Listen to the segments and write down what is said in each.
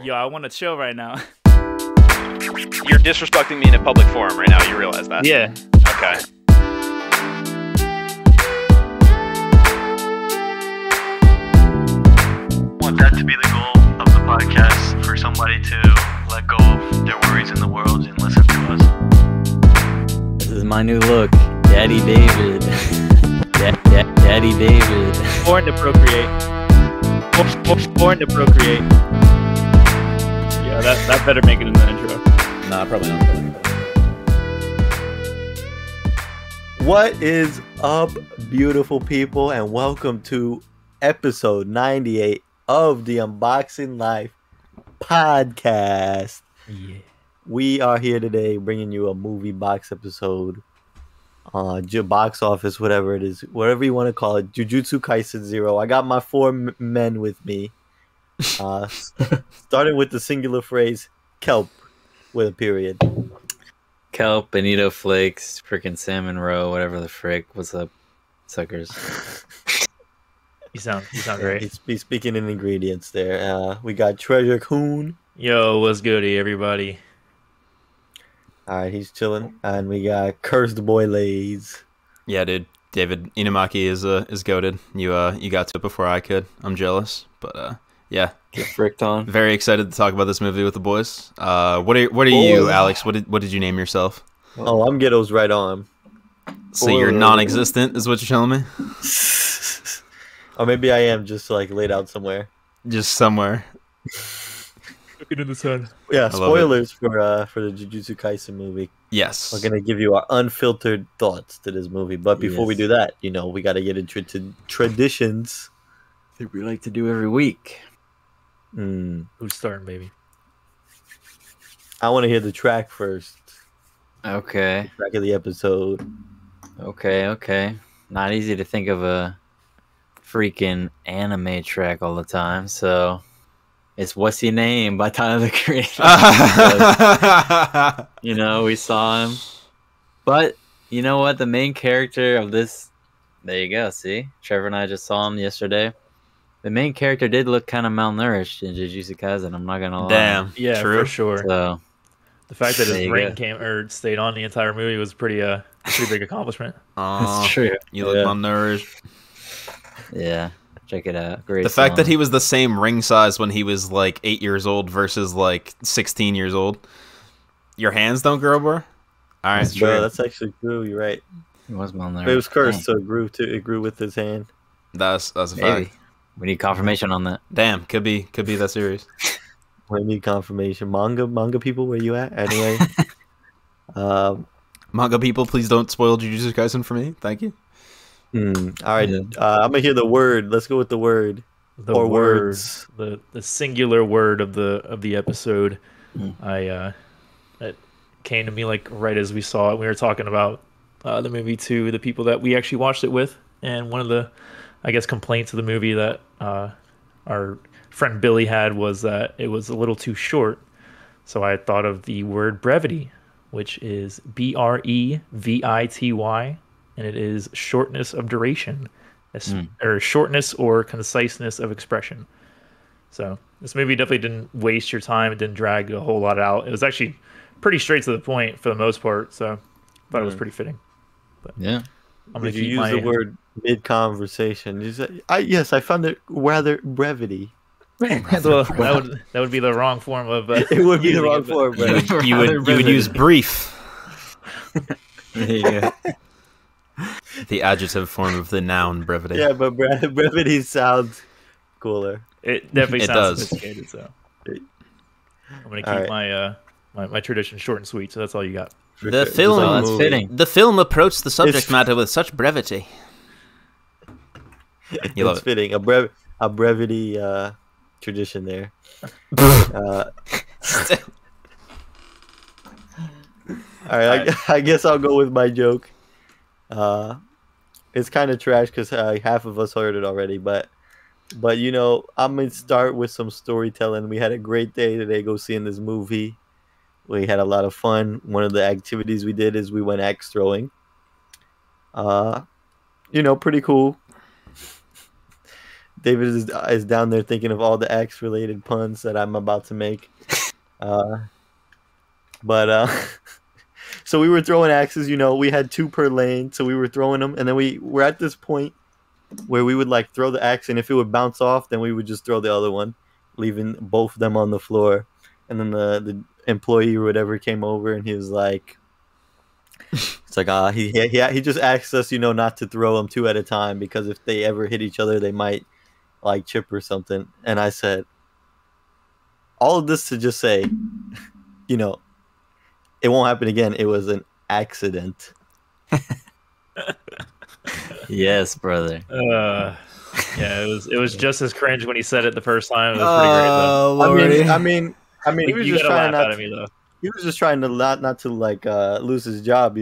Yo, I want to chill right now. You're disrespecting me in a public forum right now. You realize that? Yeah. Okay. I want that to be the goal of the podcast, for somebody to let go of their worries in the world and listen to us. This is my new look, Daddy David. Daddy David. Born to procreate. Born to procreate. Yeah, that better make it in the intro. Nah, probably not. What is up, beautiful people, and welcome to episode 98 of the Unboxing Life podcast. Yeah. We are here today bringing you a movie box episode, box office, whatever it is, whatever you want to call it. Jujutsu Kaisen 0. I got my four men with me. Starting with the singular phrase, kelp, with a period. Kelp, Bonito Flakes, freaking Salmon Roe, whatever the frick. What's up, suckers? You sound great. He's speaking in ingredients there. We got Treasure Coon. Yo, what's goody, everybody? All right, he's chilling. And we got Cursed Boy Lays. Yeah, dude. David Inamaki is goated. You got to it before I could. I'm jealous, but yeah. Get fricked on. Very excited to talk about this movie with the boys. What are you, Alex? What did you name yourself? Oh, I'm Ghetto's right arm. So you're non-existent, is what you're telling me? Or maybe I am just like laid out somewhere. Just somewhere. Looking in the sun. Yeah, spoilers for the Jujutsu Kaisen movie. Yes. We're gonna give you our unfiltered thoughts to this movie. But before we do that, we gotta get into traditions. I think we like to do every week. Who's starting, baby? I want to hear the track first. Okay. The track of the episode. Okay. Not easy to think of a freaking anime track all the time, so it's What's Your Name by Tyler the Creator. We saw him. But you know what? The main character of this, there you go, see? Trevor and I just saw him yesterday. The main character did look kind of malnourished in Jujutsu Kaisen, I'm not gonna lie. Damn. Yeah, true. for sure. So The fact that his There you ring go. stayed on the entire movie was pretty big accomplishment. that's true. You look malnourished. Yeah. Check it out. Great. The fact that song. he was the same ring size when he was like 8 years old versus like 16 years old. Your hands don't grow, bro? Alright. That's true. Bro, that's actually true. You're right. He was malnourished. But it was cursed, Dang. so it grew with his hand. That's a Maybe. fact. We need confirmation on that. Damn, could be that serious. We need confirmation. Manga people, where you at? Anyway. Manga people, please don't spoil Jujutsu Kaisen for me. Thank you. All right. Yeah. I'm gonna hear the word. Let's go with the word. The Or word, words. the singular word of the episode. It came to me like right as we saw it. We were talking about the movie to the people that we actually watched it with, and one of the, I guess, complaints of the movie that our friend Billy had was that it was a little too short. So I thought of the word brevity, which is brevity, and it is shortness of duration, or shortness or conciseness of expression. So this movie definitely didn't waste your time. It didn't drag a whole lot out. It was actually pretty straight to the point for the most part. So I thought it was pretty fitting. But Yeah. I'm gonna Did you keep use the word mid-conversation? Yes, I found it rather brevity. Well, that would be the wrong form of. It would be the using wrong it, but- form, bro. You would use brief. There you go. The adjective form of the noun brevity. Yeah, but brevity sounds cooler. It definitely It sounds does. sophisticated. So I'm gonna keep All my tradition short and sweet. So that's all you got. The Just film, like a that's movie. fitting. the film approached the subject It's- matter with such brevity. You love It's it. fitting. A brevity tradition there. All right, I guess I'll go with my joke. It's kind of trash because half of us heard it already, but I'm gonna start with some storytelling. We had a great day today, go seeing this movie. We had a lot of fun. One of the activities we did is we went axe throwing. Pretty cool. David is down there thinking of all the axe related puns that I'm about to make. But so we were throwing axes. We had 2 per lane, so we were throwing them, and then we were at this point where we would like throw the axe, and if it would bounce off, then we would just throw the other one, leaving both of them on the floor. And then the employee or whatever came over, and he was like, "It's like he just asked us, not to throw them 2 at a time, because if they ever hit each other, they might like chip or something." And I said, all of this to just say, it won't happen again. It was an accident. Yes, brother. Yeah, it was just as cringe when he said it the first time. It was pretty great though. Lordy. I mean, he was You just gotta trying laugh not. at me though. He was just trying to not to like lose his job.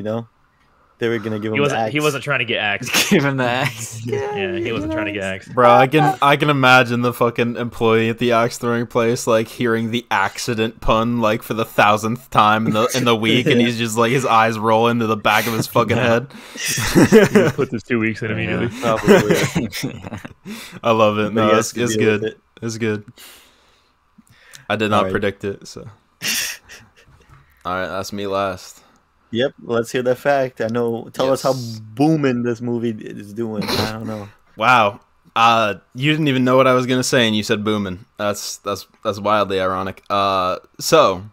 They were gonna give him. He wasn't trying to get axed. Give him the axe. Yeah, he wasn't trying to get axed. Bro, I can imagine the fucking employee at the axe throwing place like hearing the accident pun like for the 1000th time in the week, and he's just like his eyes roll into the back of his fucking head. Put this 2 weeks in immediately. Probably. I love it. No, Yes, it's to deal with good. it. It's good. I did not Alright. predict it, so. Alright, that's me last. Yep. Let's hear that fact. I know. Tell us how Yes. booming this movie is doing. I don't know. Wow. You didn't even know what I was gonna say, and you said booming. That's wildly ironic. So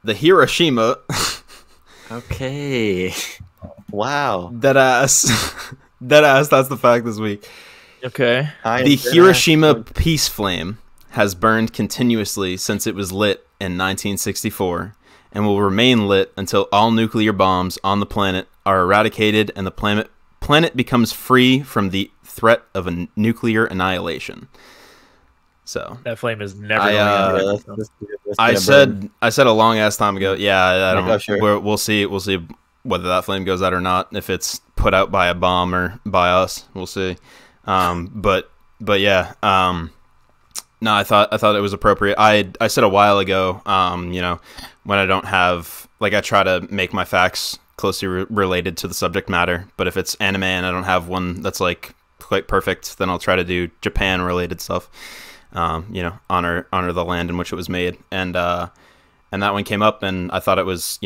the Hiroshima Okay. Wow. deadass that's the fact this week. Okay. The Hiroshima peace flame has burned continuously since it was lit in 1964 and will remain lit until all nuclear bombs on the planet are eradicated and the planet becomes free from the threat of a nuclear annihilation. So That flame is never I, going to I said a long ass time ago. Yeah, I don't. Oh, sure. We'll see whether that flame goes out or not. If it's put out by a bomb or by us, we'll see. But yeah. No, I thought it was appropriate. I said a while ago. When I don't have I try to make my facts closely related to the subject matter. But if it's anime and I don't have one that's quite perfect, then I'll try to do Japan related stuff. Honor the land in which it was made, and that one came up, and I thought it was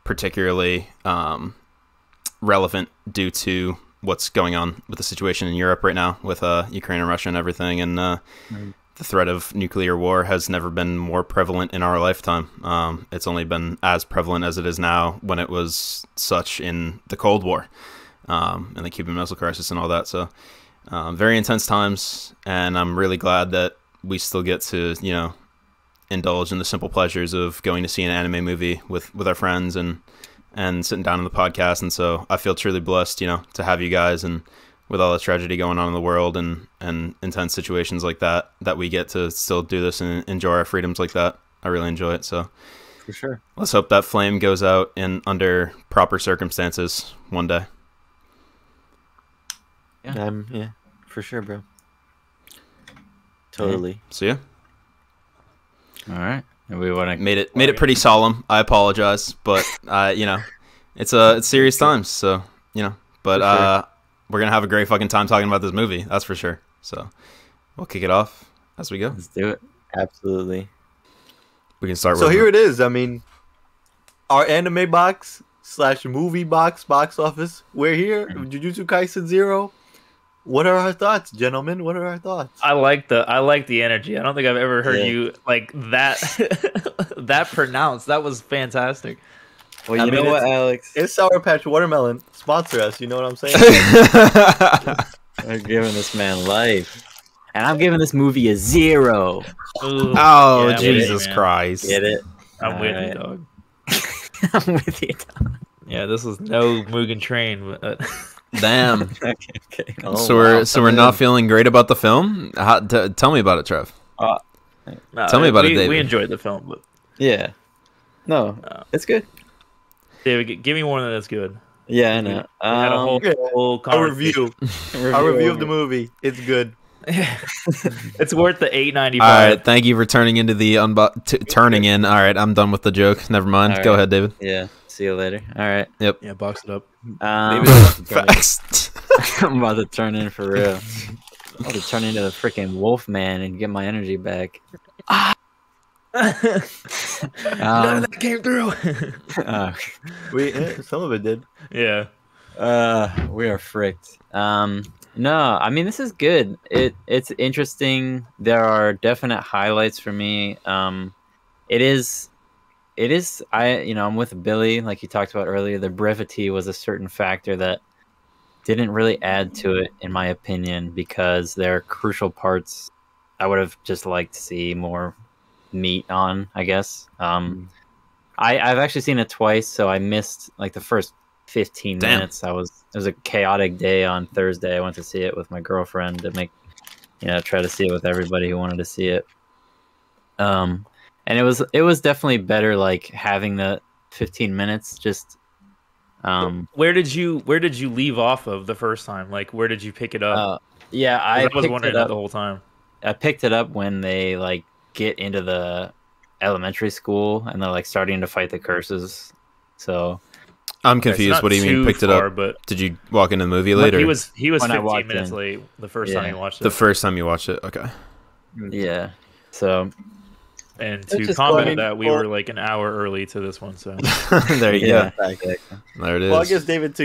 particularly relevant due to what's going on with the situation in Europe right now with Ukraine and Russia and everything, and the threat of nuclear war has never been more prevalent in our lifetime. It's only been as prevalent as it is now when it was such in the Cold War and the Cuban Missile Crisis and all that. So very intense times, and I'm really glad that we still get to, indulge in the simple pleasures of going to see an anime movie with our friends and sitting down on the podcast. And so I feel truly blessed, to have you guys, and with all the tragedy going on in the world and intense situations like that we get to still do this and enjoy our freedoms like that. I really enjoy it. So For sure. let's hope that flame goes out under proper circumstances one day. Yeah, for sure, bro. Totally. So yeah. All right. And we want to Made it pretty solemn. I apologize, but it's serious times, so But For sure. we're gonna have a great fucking time talking about this movie. That's for sure. So we'll kick it off as we go. Let's do it. Absolutely. We can start. So with here it is. I mean, our anime box / movie box office. We're here. Jujutsu Kaisen 0. What are our thoughts, gentlemen? What are our thoughts? I like the energy. I don't think I've ever heard Yeah. you like that that pronounced. That was fantastic. Well, I you mean, know what, Alex? It's Sour Patch Watermelon. Sponsor us. You know what I'm saying? We're giving this man life. And I'm giving this movie a 0. Ooh. Oh, Yeah, Jesus man. Christ. Get it? I'm with you, Alright. dog. I'm with you. Yeah, this was no Mugen Train. Damn. Okay. Oh, so wow. we're not feeling great about the film. Tell me about it, Trev. No, Tell me about it, David. We enjoyed the film, but Yeah. No, it's good. David, give me one that's good. Yeah, I know. We had a whole, Yeah. whole A conversation. review. Our review of the movie. It's good. It's worth the $8.95. All right, thank you for turning into the turning in. All right, I'm done with the joke. Never mind. All Go right. ahead, David. Yeah. See you later. All right. Yeah, box it up. Maybe that's the turn. Facts. I'm about to turn in for real. I have to turn into the freaking wolf man and get my energy back. None of that came through. Some of it did. Yeah. We are fricked. No, I mean this is good. It's interesting. There are definite highlights for me. It is. I'm with Billy, like you talked about earlier. The brevity was a certain factor that didn't really add to it, in my opinion, because there are crucial parts I would have just liked to see more meat on, I guess. I've actually seen it twice, so I missed like the first 15 minutes. It was a chaotic day on Thursday. I went to see it with my girlfriend to try to see it with everybody who wanted to see it. And it was definitely better, like having the 15 minutes. Just where did you leave off of the first time? Like, where did you pick it up? I was wondering that the whole time. I picked it up when they like get into the elementary school and they're like starting to fight the curses. So I'm confused. What do you mean picked it up? But did you walk into the movie later? He was 15 minutes late the first time you watched it. The first time you watched it, okay. Yeah. So, and to comment that we were like an hour early to this one, so there you go. Exactly. There it is. Well, I guess David,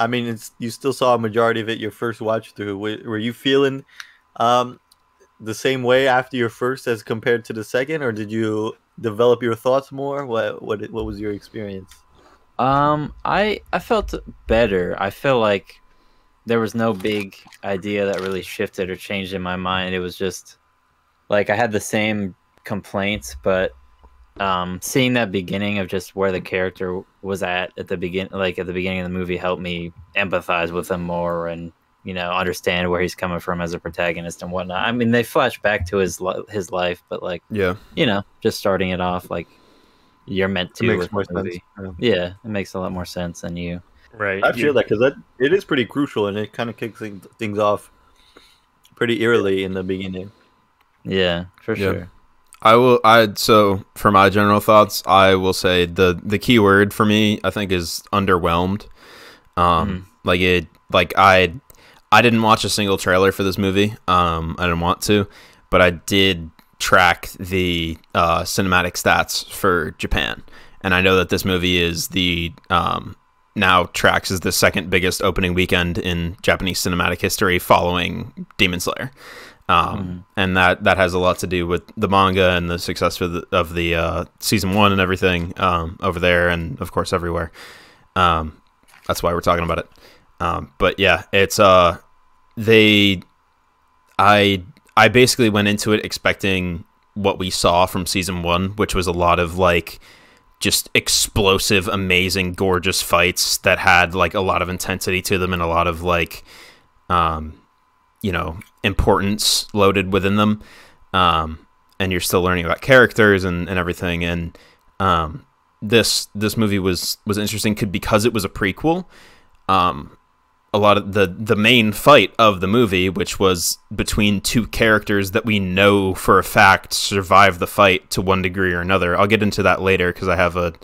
I mean, you still saw a majority of it your first watch through. Were you feeling the same way after your first as compared to the second, or did you develop your thoughts more? What was your experience? I felt better. I feel like there was no big idea that really shifted or changed in my mind. It was just like I had the same complaints, but seeing that beginning of just where the character was at the beginning of the movie helped me empathize with him more and understand where he's coming from as a protagonist and whatnot. I mean, they flash back to his life, but like just starting it off like you're meant to. It makes more sense. Yeah, it makes a lot more sense than you. Right. I feel that because it is pretty crucial and it kind of kicks things off pretty eerily in the beginning. Yeah, for sure. So for my general thoughts, I will say the key word for me, I think, is underwhelmed. I didn't watch a single trailer for this movie. I didn't want to, but I did track the cinematic stats for Japan, and I know that this movie is now tracks as the second biggest opening weekend in Japanese cinematic history, following Demon Slayer. And that has a lot to do with the manga and the success of the season 1 and everything over there, and of course everywhere. That's why we're talking about it. But yeah, it's I basically went into it expecting what we saw from season 1, which was a lot of like just explosive, amazing, gorgeous fights that had like a lot of intensity to them and a lot of like importance loaded within them. And you're still learning about characters and everything. And this movie was interesting because it was a prequel. A lot of the main fight of the movie, which was between two characters that we know for a fact survived the fight to one degree or another. I'll get into that later because I have a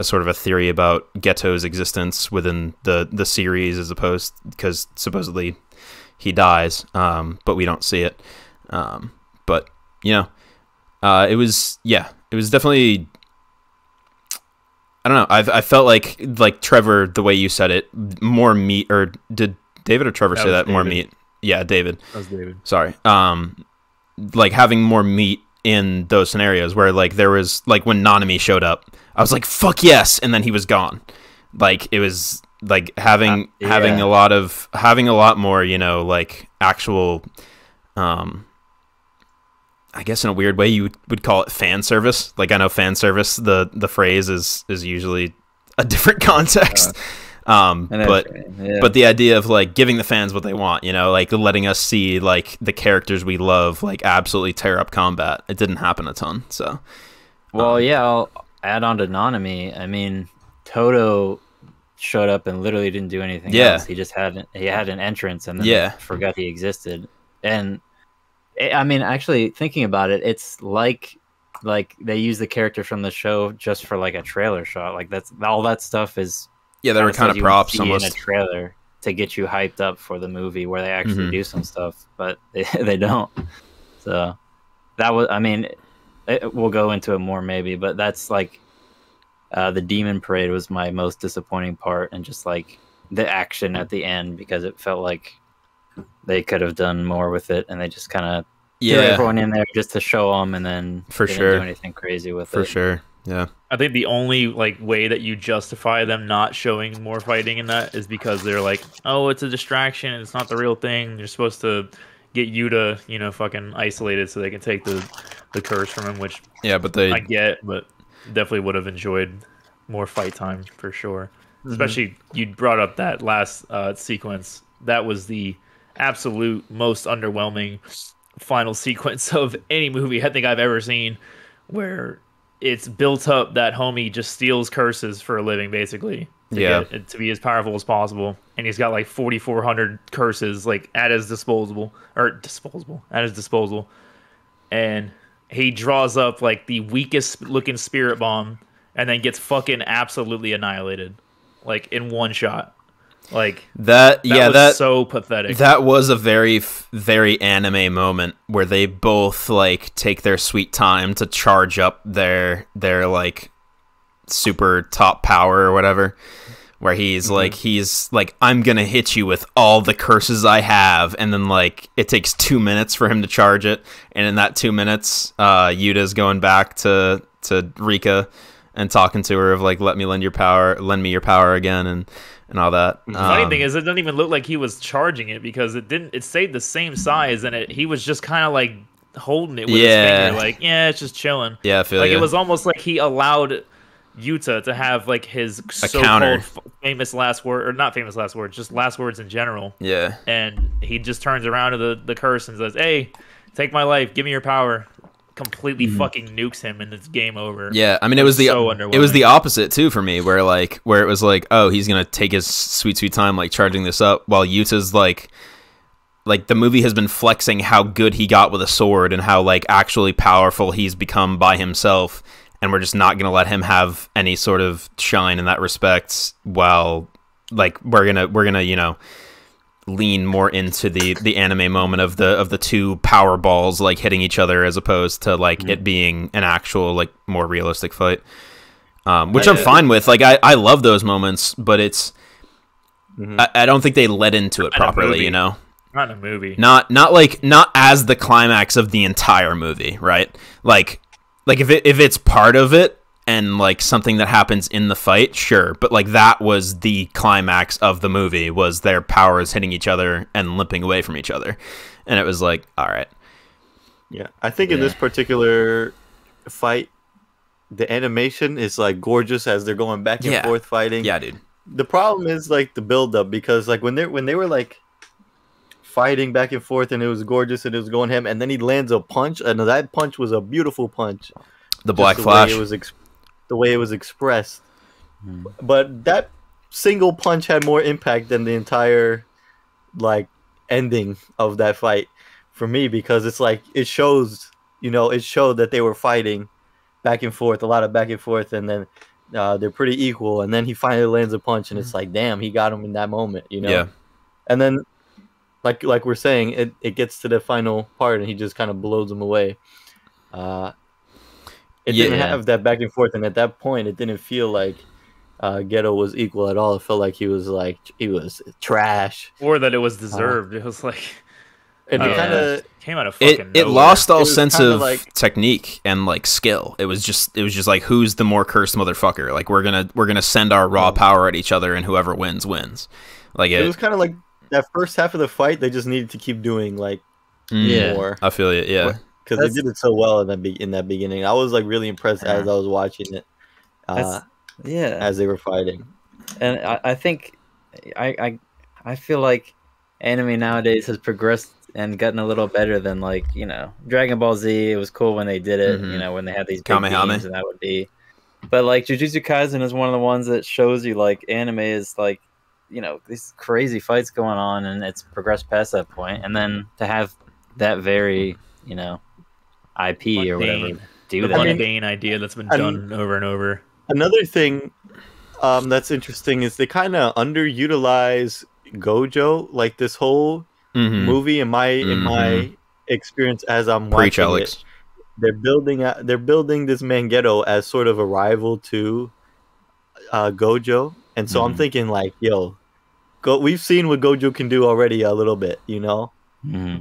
sort of a theory about Geto's existence within the series, as opposed because supposedly he dies, but we don't see it. But it was definitely. I don't know. I felt like Trevor, the way you said it, more meat, or did David or Trevor say that? More meat. Yeah, David. That was David. Sorry. Like having more meat in those scenarios where like there was like when Nanami showed up, I was like, fuck yes, and then he was gone. Like it was like having a lot more, like actual I guess in a weird way you would call it fan service. Like I know fan service, the phrase is usually a different context. But the idea of like giving the fans what they want, like letting us see like the characters we love like absolutely tear up combat. It didn't happen a ton. So I'll add on to Nanami. I mean, Toto showed up and literally didn't do anything else. He just had an entrance and then forgot he existed. And I mean, actually thinking about it, it's like they use the character from the show just for like a trailer shot. Like that's all that stuff is. Yeah, they were kind of props almost in a trailer to get you hyped up for the movie where they actually do some stuff, but they don't. So that was, I mean, we'll go into it more maybe, but that's like the Demon Parade was my most disappointing part, and just like the action at the end, because it felt like they could have done more with it, and they just kind of threw everyone in there just to show them, and then didn't do anything crazy with it. For sure. Yeah. I think the only like way that you justify them not showing more fighting in that is because they're like, oh, it's a distraction, it's not the real thing. You're supposed to get Yuta, you know, fucking isolated so they can take the curse from him, which but I get, but definitely would have enjoyed more fight time for sure. Especially you brought up that last sequence. That was the absolute most underwhelming final sequence of any movie I think I've ever seen, where it's built up that homie just steals curses for a living, basically, to get it to be as powerful as possible, and he's got like 4,400 curses like at his disposal, and he draws up like the weakest looking spirit bomb, and then gets fucking absolutely annihilated, like in one shot. Like that was so pathetic. That was a very, very anime moment where they both like take their sweet time to charge up their like super top power or whatever. Where he's like, I'm gonna hit you with all the curses I have, and then like it takes 2 minutes for him to charge it, and in that 2 minutes, Yuta's going back to Rika and talking to her of like, lend me your power again, and all that. The funny thing is, it doesn't even look like he was charging it, because it stayed the same size, and he was just kind of like holding it with his finger, like, it's just chilling. Yeah, I feel like it was almost like he allowed Yuta to have like his so-called famous last word, or not famous last words, just last words in general. Yeah. And he just turns around to the curse and says, "Hey, take my life, give me your power." Completely fucking nukes him, and it's game over. Yeah, I mean, it was the opposite too for me, where it was like, oh, he's gonna take his sweet time like charging this up, while Yuta's like the movie has been flexing how good he got with a sword and how like actually powerful he's become by himself, and we're just not gonna let him have any sort of shine in that respect, while like we're gonna you know, lean more into the anime moment of the two power balls like hitting each other, as opposed to like it being an actual like more realistic fight, which I'm fine with. Like I love those moments, but it's I don't think they led into it properly, you know. Not in a movie. Not as the climax of the entire movie, right? Like if it's part of it and like something that happens in the fight, sure, but like that was the climax of the movie, was their powers hitting each other and limping away from each other, and it was like, all right. Yeah, I think in this particular fight, the animation is like gorgeous as they're going back and forth fighting. Yeah, dude. The problem is like the build up, because like when they were like fighting back and forth, and it was gorgeous and it was going ham, and then he lands a punch, and that punch was a beautiful punch. The Black Flash. The way it was expressed, but that single punch had more impact than the entire like ending of that fight for me, because it's like it showed that they were fighting back and forth, a lot of back and forth, and then they're pretty equal, and then he finally lands a punch, and it's like, damn, he got him in that moment, you know. Yeah. And then like we're saying, it gets to the final part, and he just kind of blows him away. It didn't have that back and forth, and at that point, it didn't feel like Ghetto was equal at all. It felt like he was trash, or that it was deserved. It was like, it kind of came out of fucking it lost all sense of technique and like skill. It was just like, who's the more cursed motherfucker? Like we're gonna send our raw power at each other, and whoever wins. Like it was kind of like that first half of the fight. They just needed to keep doing like more. I feel it. Yeah. Because they did it so well in that beginning. I was like really impressed as I was watching it. As they were fighting. And I think I feel like anime nowadays has progressed and gotten a little better than like, you know, Dragon Ball Z. It was cool when they did it, you know, when they had these big games, and that would be. But like Jujutsu Kaisen is one of the ones that shows you like anime is like, you know, these crazy fights going on, and it's progressed past that point, and then to have that very, you know, IP or whatever do that. Mundane idea that's been done over and over. Another thing that's interesting is they kind of underutilize Gojo, like this whole movie in my experience as I'm Preach, watching Alex. it, they're building this Mangeto as sort of a rival to Gojo, and so I'm thinking like, yo, we've seen what Gojo can do already a little bit, you know.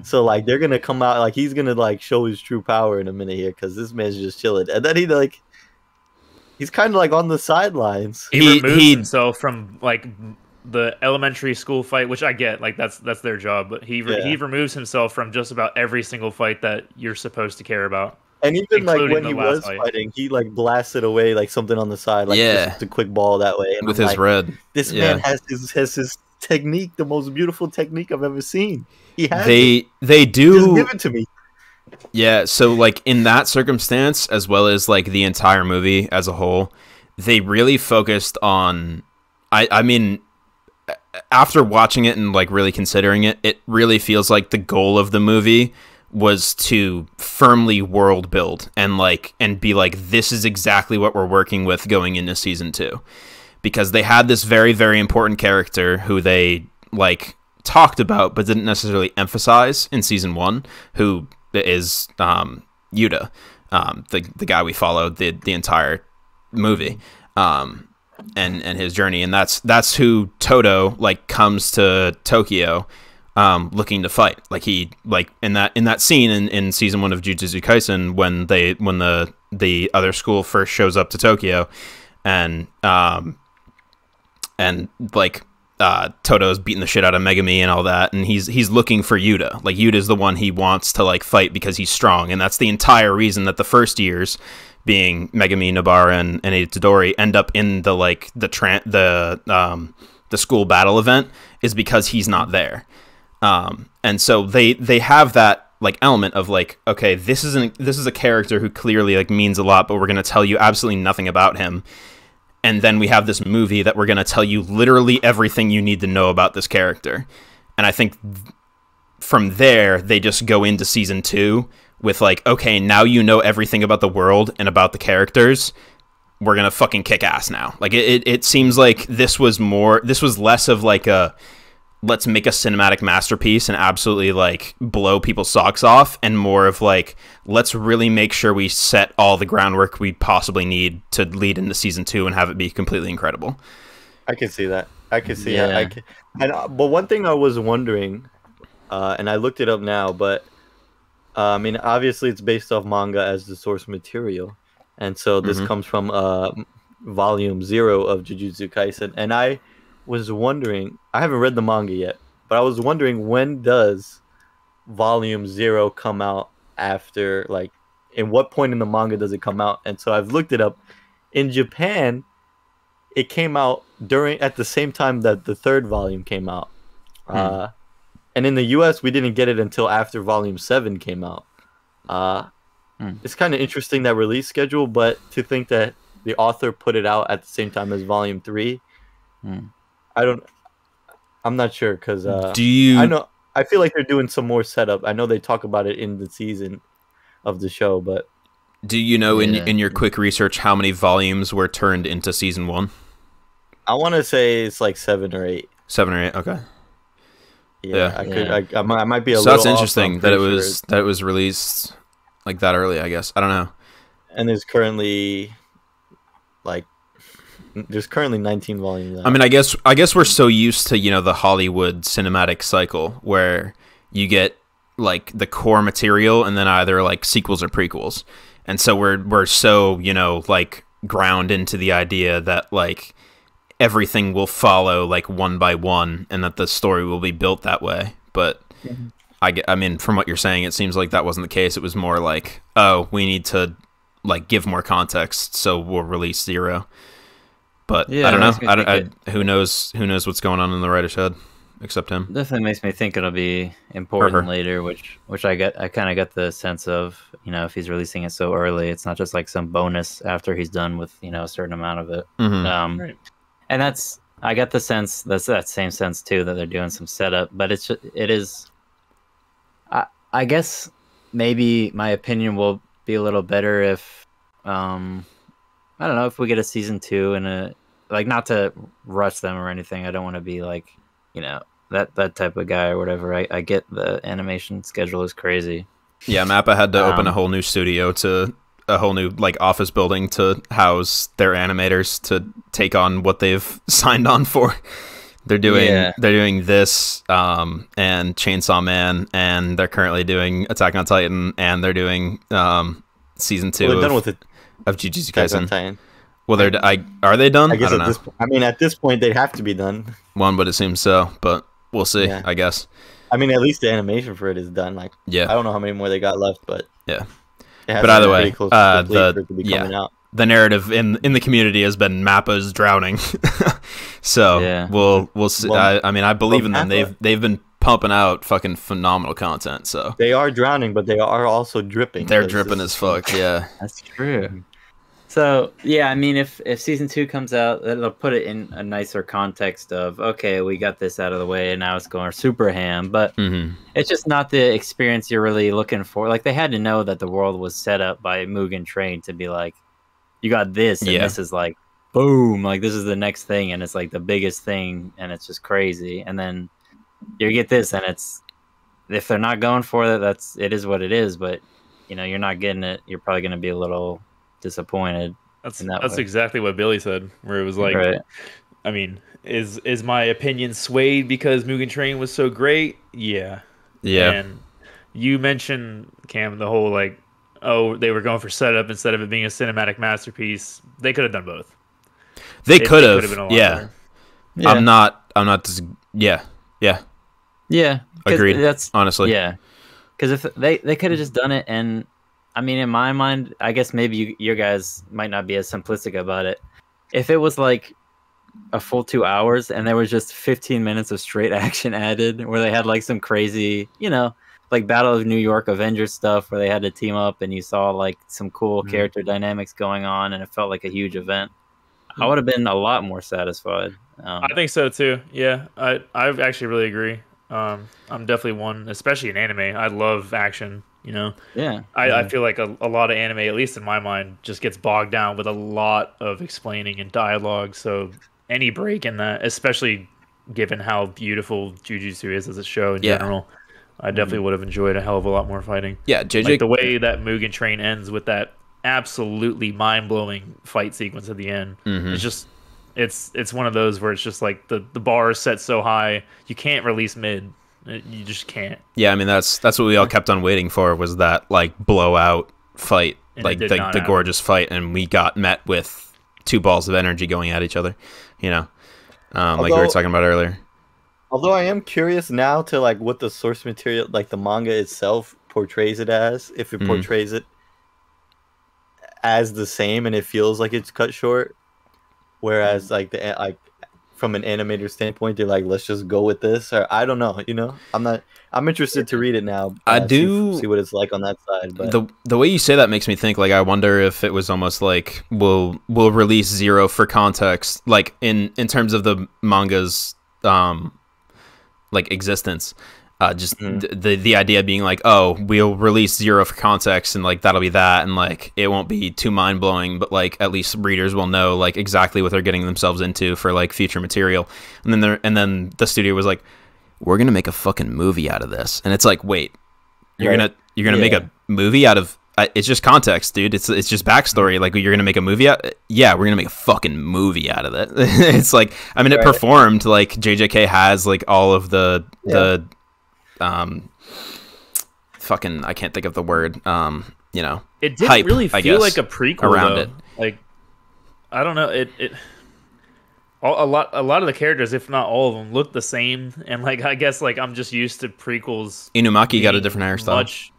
So like they're gonna come out like he's gonna like show his true power in a minute here because this man's just chilling, and then he's kind of like on the sidelines. He removes himself from like the elementary school fight, which I get, like that's their job, but he removes himself from just about every single fight that you're supposed to care about. And even like when the he last was fight. fighting, he like blasted away like something on the side, like just a quick ball that way. And with I'm his like, red. This man has his technique, the most beautiful technique I've ever seen. He has they do just give it to me. Yeah, so like in that circumstance, as well as like the entire movie as a whole, they really focused on. I mean, after watching it and like really considering it, it really feels like the goal of the movie was to firmly world build and be like, this is exactly what we're working with going into season 2, because they had this very, very important character who they like talked about but didn't necessarily emphasize in season 1, who is Yuta, the guy we followed the entire movie, and his journey, and that's who Todo like comes to Tokyo looking to fight. Like he like in that scene in season 1 of Jujutsu Kaisen when the other school first shows up to Tokyo, and like Toto's beating the shit out of Megami and all that, and he's looking for Yuta. Like Yuta's the one he wants to like fight because he's strong, and that's the entire reason that the first years, being Megami, Nobara, and Itadori, end up in the like the school battle event, is because he's not there. And so they have that like element of like, okay, this is a character who clearly like means a lot, but we're going to tell you absolutely nothing about him. And then we have this movie that we're going to tell you literally everything you need to know about this character. And I think from there, they just go into season 2 with like, okay, now you know everything about the world and about the characters. We're going to fucking kick ass now. Like it seems like this was less of like a, let's make a cinematic masterpiece and absolutely like blow people's socks off, and more of like, let's really make sure we set all the groundwork we possibly need to lead into season 2 and have it be completely incredible. I can see that. I can see that. But one thing I was wondering, and I looked it up now, but I mean, obviously it's based off manga as the source material, and so this comes from volume 0 of Jujutsu Kaisen, and I was wondering, I haven't read the manga yet, but I was wondering, when does volume 0 come out after, like, in what point in the manga does it come out? And so I've looked it up. In Japan, it came out at the same time that the 3rd volume came out. And in the US, we didn't get it until after volume 7 came out. It's kind of interesting, that release schedule, but to think that the author put it out at the same time as volume 3, I'm not sure, because I feel like they're doing some more setup. I know they talk about it in the season of the show, but do you know in your quick research how many volumes were turned into season 1? I want to say it's like 7 or 8. 7 or 8, okay. I might be a so little that's interesting off, that it was released like that early, I guess. I don't know. And there's currently 19 volumes out. I mean, I guess we're so used to, the Hollywood cinematic cycle where you get like the core material and then either like sequels or prequels. And so we're so, like ground into the idea that like everything will follow like one by one and that the story will be built that way. But I mean, from what you're saying, it seems like that wasn't the case. It was more like, oh, we need to like give more context, so we'll release 0. But I don't know. Who knows what's going on in the writer's head, except him. Definitely makes me think it'll be important later, which I kind of get the sense of, if he's releasing it so early, it's not just like some bonus after he's done with, a certain amount of it. Right. And I get the sense, that's that same sense too, that they're doing some setup, but it is, I guess maybe my opinion will be a little better if, I don't know, if we get a season 2 and not to rush them or anything. I don't want to be like, that type of guy or whatever. I get the animation schedule is crazy. Yeah, Mappa had to open a whole new studio a whole new like office building to house their animators to take on what they've signed on for. They're doing this and Chainsaw Man, and they're currently doing Attack on Titan, and they're doing season 2 Well, they're done with it. of Jujutsu Attack on Kaisen. Titan. Well, are they done? I guess don't at know. this I mean, at this point, they'd have to be done. One would assume so, but we'll see. Yeah. I guess. I mean, at least the animation for it is done. Like, Yeah. I don't know how many more they got left, but Yeah. it has But to either be way, pretty close to complete the for it to be coming out. the narrative in the community has been Mappa's drowning. So Yeah. we'll see. Well, I mean, I believe in them. Mappa- They've been pumping out fucking phenomenal content. So They are drowning, but they are also dripping. they're 'cause dripping this- as fuck. Yeah. That's true. So yeah, I mean, if season 2 comes out, it'll put it in a nicer context of okay, we got this out of the way, and now it's going super ham. But it's just not the experience you're really looking for. Like they had to know that the world was set up by Mugen Train to be like, you got this, and this is like, boom, like this is the next thing, and it's like the biggest thing, and it's just crazy. And then you get this, and it's if they're not going for it, it is what it is. But you know, you're not getting it. You're probably going to be a little disappointed. That's way. exactly what Billy said, where it was like, Right. I mean, is my opinion swayed because Mugen Train was so great? Yeah. And you mentioned, Cam, the whole like, oh, they were going for setup instead of it being a cinematic masterpiece. They could have done both. They could been a have. lot Yeah. better. Yeah. I'm not. Yeah. Yeah. 'Cause Agreed. That's Honestly. yeah. Because if they could have just done it, and I mean, in my mind, I guess maybe you guys might not be as simplistic about it. If it was like a full 2 hours and there was just 15 minutes of straight action added, where they had like some crazy, like Battle of New York Avengers stuff, where they had to team up, and you saw like some cool character dynamics going on, and it felt like a huge event, I would have been a lot more satisfied. I think so too. Yeah, I actually really agree. I'm definitely one, especially in anime. I love action. Yeah. I feel like a lot of anime, at least in my mind, just gets bogged down with a lot of explaining and dialogue. So any break in that, especially given how beautiful Jujutsu is as a show in general, I definitely would have enjoyed a hell of a lot more fighting. Yeah, JJ. Like the way that Mugen Train ends with that absolutely mind-blowing fight sequence at the end. It's just it's one of those where it's just like the bar is set so high you can't release mid. You just can't. Yeah, I mean that's what we all kept on waiting for, was that like blowout fight, And like it did not the happen. gorgeous fight, and we got met with two balls of energy going at each other. Like we were talking about earlier. Although I am curious now to like what the source material, like the manga itself, portrays it as. If it portrays it as the same and it feels like it's cut short, whereas like from an animator standpoint, they're like, let's just go with this, or I don't know. I'm interested to read it now. I do see what it's like on that side. But the way you say that makes me think, like, I wonder if it was almost like we'll release zero for context, like in terms of the manga's like existence. Just the idea being like, oh, we'll release zero for context, and like that'll be that, and like it won't be too mind blowing, but like at least readers will know like exactly what they're getting themselves into for like future material. And then the studio was like, we're gonna make a fucking movie out of this, and it's like, wait, you're gonna make a movie out of it's just context, dude. It's just backstory. Like, you're gonna make a movie out. Yeah, we're gonna make a fucking movie out of it. It's like, I mean, it performed. Like JJK has like all of the fucking, I can't think of the word, it didn't hype, really I feel guess, like a prequel around though. it. Like, I don't know, a lot of the characters, if not all of them, look the same, and like I guess like I'm just used to prequels. Inumaki got a different hairstyle.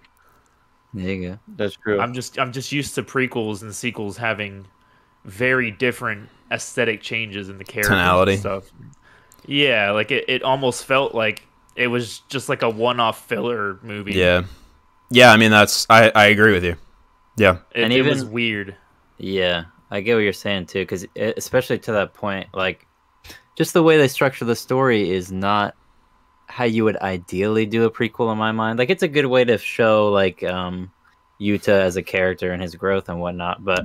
There you go. that's true. I'm just used to prequels and sequels having very different aesthetic changes in the characters Tonality. and stuff. Yeah, like it almost felt like it was just like a one-off filler movie. Yeah, I mean, I agree with you. Yeah, It was weird. Yeah, I get what you're saying too, because especially to that point, like just the way they structure the story is not how you would ideally do a prequel in my mind. Like, it's a good way to show like Yuta as a character and his growth and whatnot, but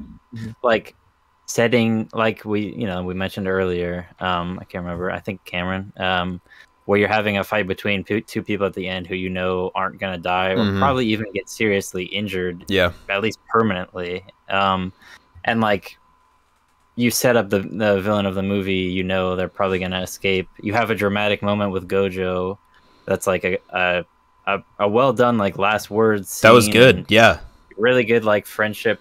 like setting, like we mentioned earlier, I can't remember, I think Cameron, where you're having a fight between two people at the end who you know aren't gonna die or probably even get seriously injured, at least permanently. And like you set up the villain of the movie, you know they're probably gonna escape. You have a dramatic moment with Gojo, that's like a well done like last words scene. That was good, yeah. Really good like friendship,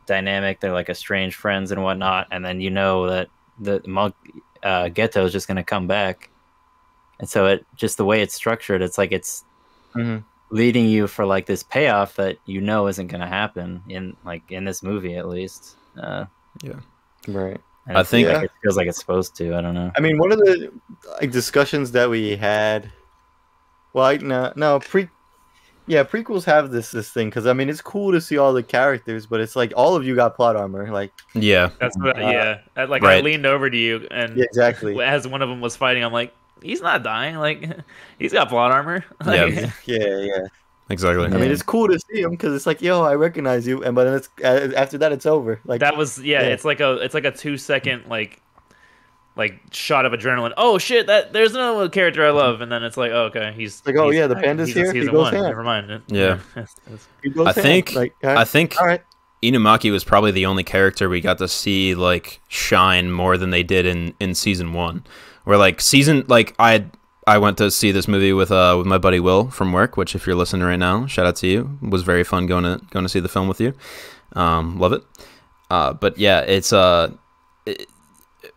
dynamic. They're like estranged friends and whatnot, and then you know that the monk Ghetto is just gonna come back, and so it just the way it's structured, it's like it's leading you for like this payoff that you know isn't gonna happen in this movie at least. Right. I think like it feels like it's supposed to. I don't know. I mean, one of the discussions that we had. Well, prequels have this thing because I mean it's cool to see all the characters, but it's like all of you got plot armor. Like that's what. Like I leaned over to you and exactly as one of them was fighting, I'm like, he's not dying. Like he's got plot armor. Like, yeah. Exactly. I mean, it's cool to see him because it's like, yo, I recognize you, and but then it's after that, it's over. Like that was It's like a 2-second like shot of adrenaline. Oh shit! There's another character I love, and then it's like, oh, okay, he's like, oh yeah, the panda's here. He goes ham. Never mind. Yeah. He goes I think all right. Inumaki was probably the only character we got to see like shine more than they did in season 1. Where like I went to see this movie with my buddy Will from work, which if you're listening right now, shout out to you. It was very fun going to see the film with you. Love it. But yeah, it's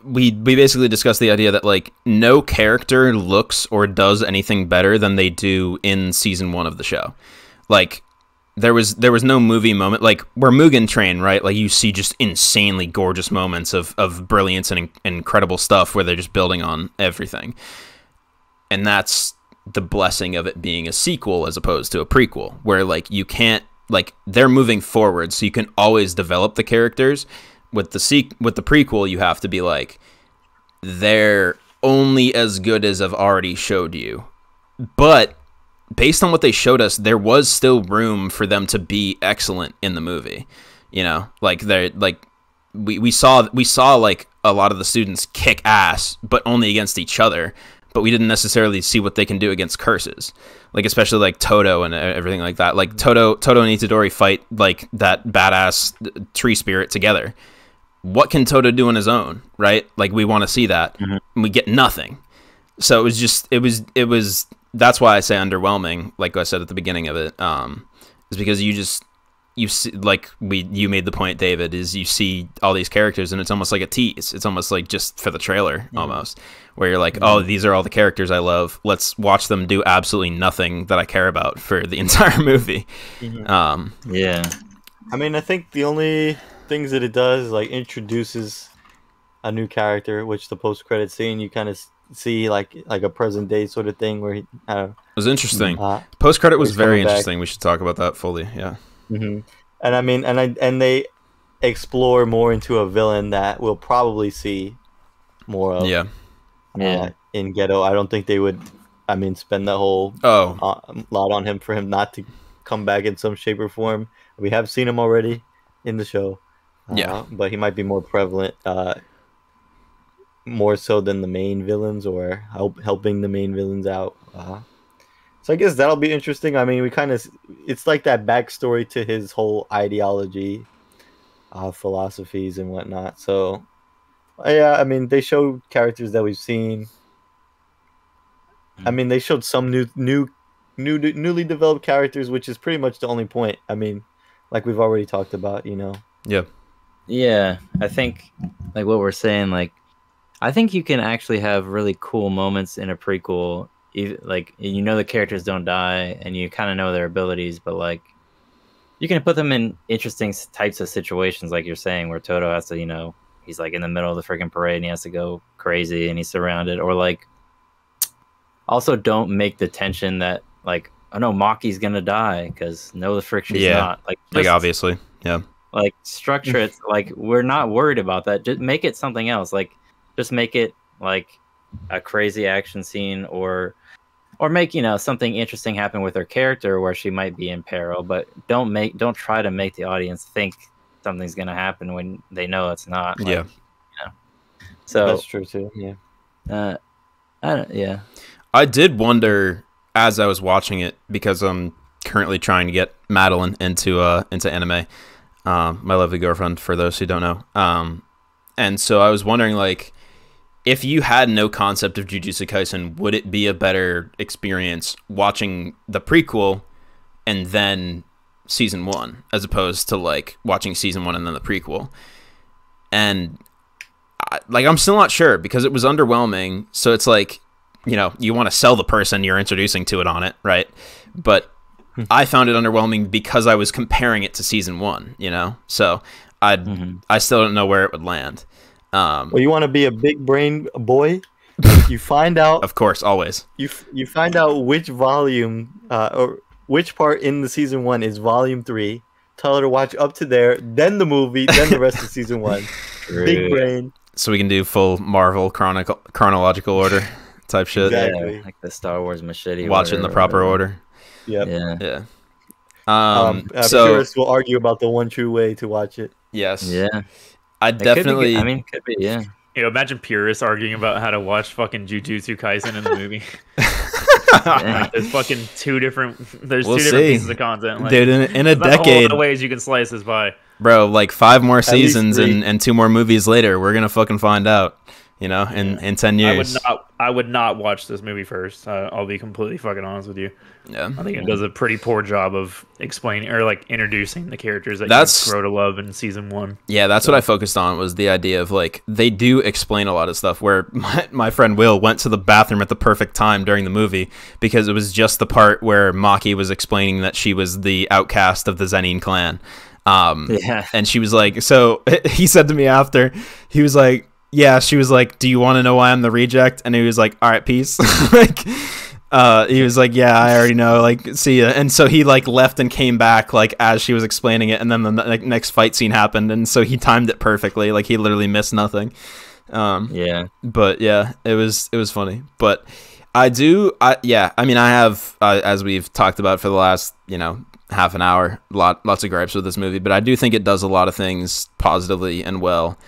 we basically discussed the idea that like no character looks or does anything better than they do in season 1 of the show. Like there was no movie moment like where Mugen Train, right? Like you see just insanely gorgeous moments of brilliance and incredible stuff where they're just building on everything. And that's the blessing of it being a sequel as opposed to a prequel, where like you can't like they're moving forward, so you can always develop the characters. With the prequel, you have to be like they're only as good as I've already showed you. But based on what they showed us, there was still room for them to be excellent in the movie. You know, like they're like we saw like a lot of the students kick ass, but only against each other. But we didn't necessarily see what they can do against curses, like especially like Toto and everything like that. Like Toto and Itadori fight like that badass tree spirit together. What can Toto do on his own, right? Like we want to see that, and we get nothing. So it was. That's why I say underwhelming. Like I said at the beginning of it, is because you see, like you made the point, David, is you see all these characters and it's almost like a tease. It's almost like just for the trailer almost, where you're like, oh, these are all the characters I love. Let's watch them do absolutely nothing that I care about for the entire movie. Yeah. I mean, I think the only things that it does is like introduces a new character, which the post-credit scene you kind of see like a present day sort of thing where he it was interesting. Post-credit was very interesting. We should talk about that fully. Yeah. And I mean, and they explore more into a villain that we'll probably see more of. In Ghetto, I don't think they would. I mean, spend the whole lot on him for him not to come back in some shape or form. We have seen him already in the show. But he might be more prevalent, more so than the main villains or helping the main villains out. So I guess that'll be interesting. I mean, it's like that backstory to his whole ideology, philosophies and whatnot. So, yeah, I mean, they show characters that we've seen. I mean, they showed some newly developed characters, which is pretty much the only point. I mean, like we've already talked about, you know. Yeah, I think like what we're saying, like I think you can actually have really cool moments in a prequel. Like the characters don't die and you kind of know their abilities, but like you can put them in interesting types of situations, like you're saying, where Toto has to, he's like in the middle of the freaking parade and he has to go crazy and he's surrounded, or like also don't make the tension that like, oh no, Maki's gonna die, because no, the frick she's not. Like obviously, yeah. Like structure it like we're not worried about that. Just make it something else. Like just make it like a crazy action scene, or make something interesting happen with her character where she might be in peril, but don't try to make the audience think something's gonna happen when they know it's not. Like, so that's true too. Yeah. Yeah. I did wonder as I was watching it, because I'm currently trying to get Madeline into anime. My lovely girlfriend, for those who don't know. And so I was wondering, like, if you had no concept of Jujutsu Kaisen, would it be a better experience watching the prequel and then season 1, as opposed to like watching season 1 and then the prequel? And I'm still not sure, because it was underwhelming. So it's like, you know, you want to sell the person you're introducing to it on it, right? But I found it underwhelming because I was comparing it to season 1, you know? So I still don't know where it would land. Well, you want to be a big brain boy? You find out, Of course, always. you find out which volume or which part in the season 1 is volume 3. Tell her to watch up to there, then the movie, then the rest of season 1. Big brain. So we can do full Marvel chronological order type shit. Exactly. Yeah, like the Star Wars machete. Watch it in the proper order. Yep. Yeah. Yeah. So purists will argue about the one true way to watch it. yes. Yeah. I It could be definitely. good. I mean, it could be. Yeah. You know, imagine purists arguing about how to watch fucking Jujutsu Kaisen in the movie. Yeah. There's fucking two different. There's We'll two different see. pieces of content. Like, Dude, in a there's not whole lot decade, of ways you can slice this by. bro, like 5 more least seasons 3. and 2 more movies later, we're gonna fucking find out. You know, in 10 years. I would not watch this movie first. I'll be completely fucking honest with you. Yeah. I think it does a pretty poor job of explaining or like introducing the characters that That's- you grow to love in season 1. Yeah, that's what I focused on, was the idea of, like, they do explain a lot of stuff, where my friend Will went to the bathroom at the perfect time during the movie, because it was just the part where Maki was explaining that she was the outcast of the Zenin clan. Yeah. And she was like, so he said to me after, he was like, yeah, she was like, do you want to know why I'm the reject? And he was like, all right, peace. Like, he was like, yeah, I already know, like, see ya. And so he like left and came back like as she was explaining it, and then the next fight scene happened, and so he timed it perfectly, like he literally missed nothing. Yeah. But yeah, it was funny. But I mean, I have as we've talked about for the last, you know, half an hour, lots of gripes with this movie, but I do think it does a lot of things positively and well.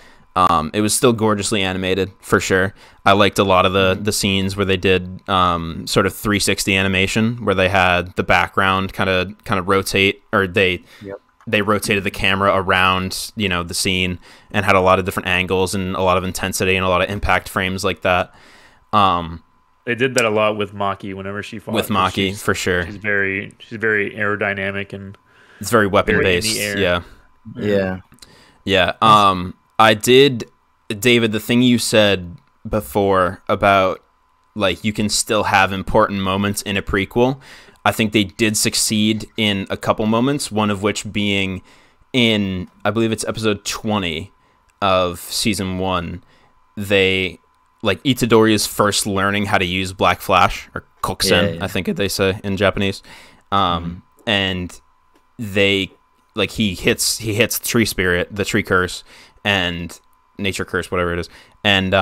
It was still gorgeously animated, for sure. I liked a lot of the scenes where they did sort of 360 animation, where they had the background kind of rotate, or they rotated the camera around, you know, the scene, and had a lot of different angles and a lot of intensity and a lot of impact frames like that. They did that a lot with Maki whenever she fought. With Maki, for sure. She's very aerodynamic and It's very weapon based. in the air. Yeah. Yeah. Yeah. I did, David, the thing you said before about, like, you can still have important moments in a prequel, I think they did succeed in a couple moments, one of which being in, I believe it's episode 20 of season 1. They, like, Itadori is first learning how to use Black Flash, or Koksen, Yeah. I think they say in Japanese. And they, like, he hits Tree Spirit, the Tree Curse, and Nature Curse, whatever it is, and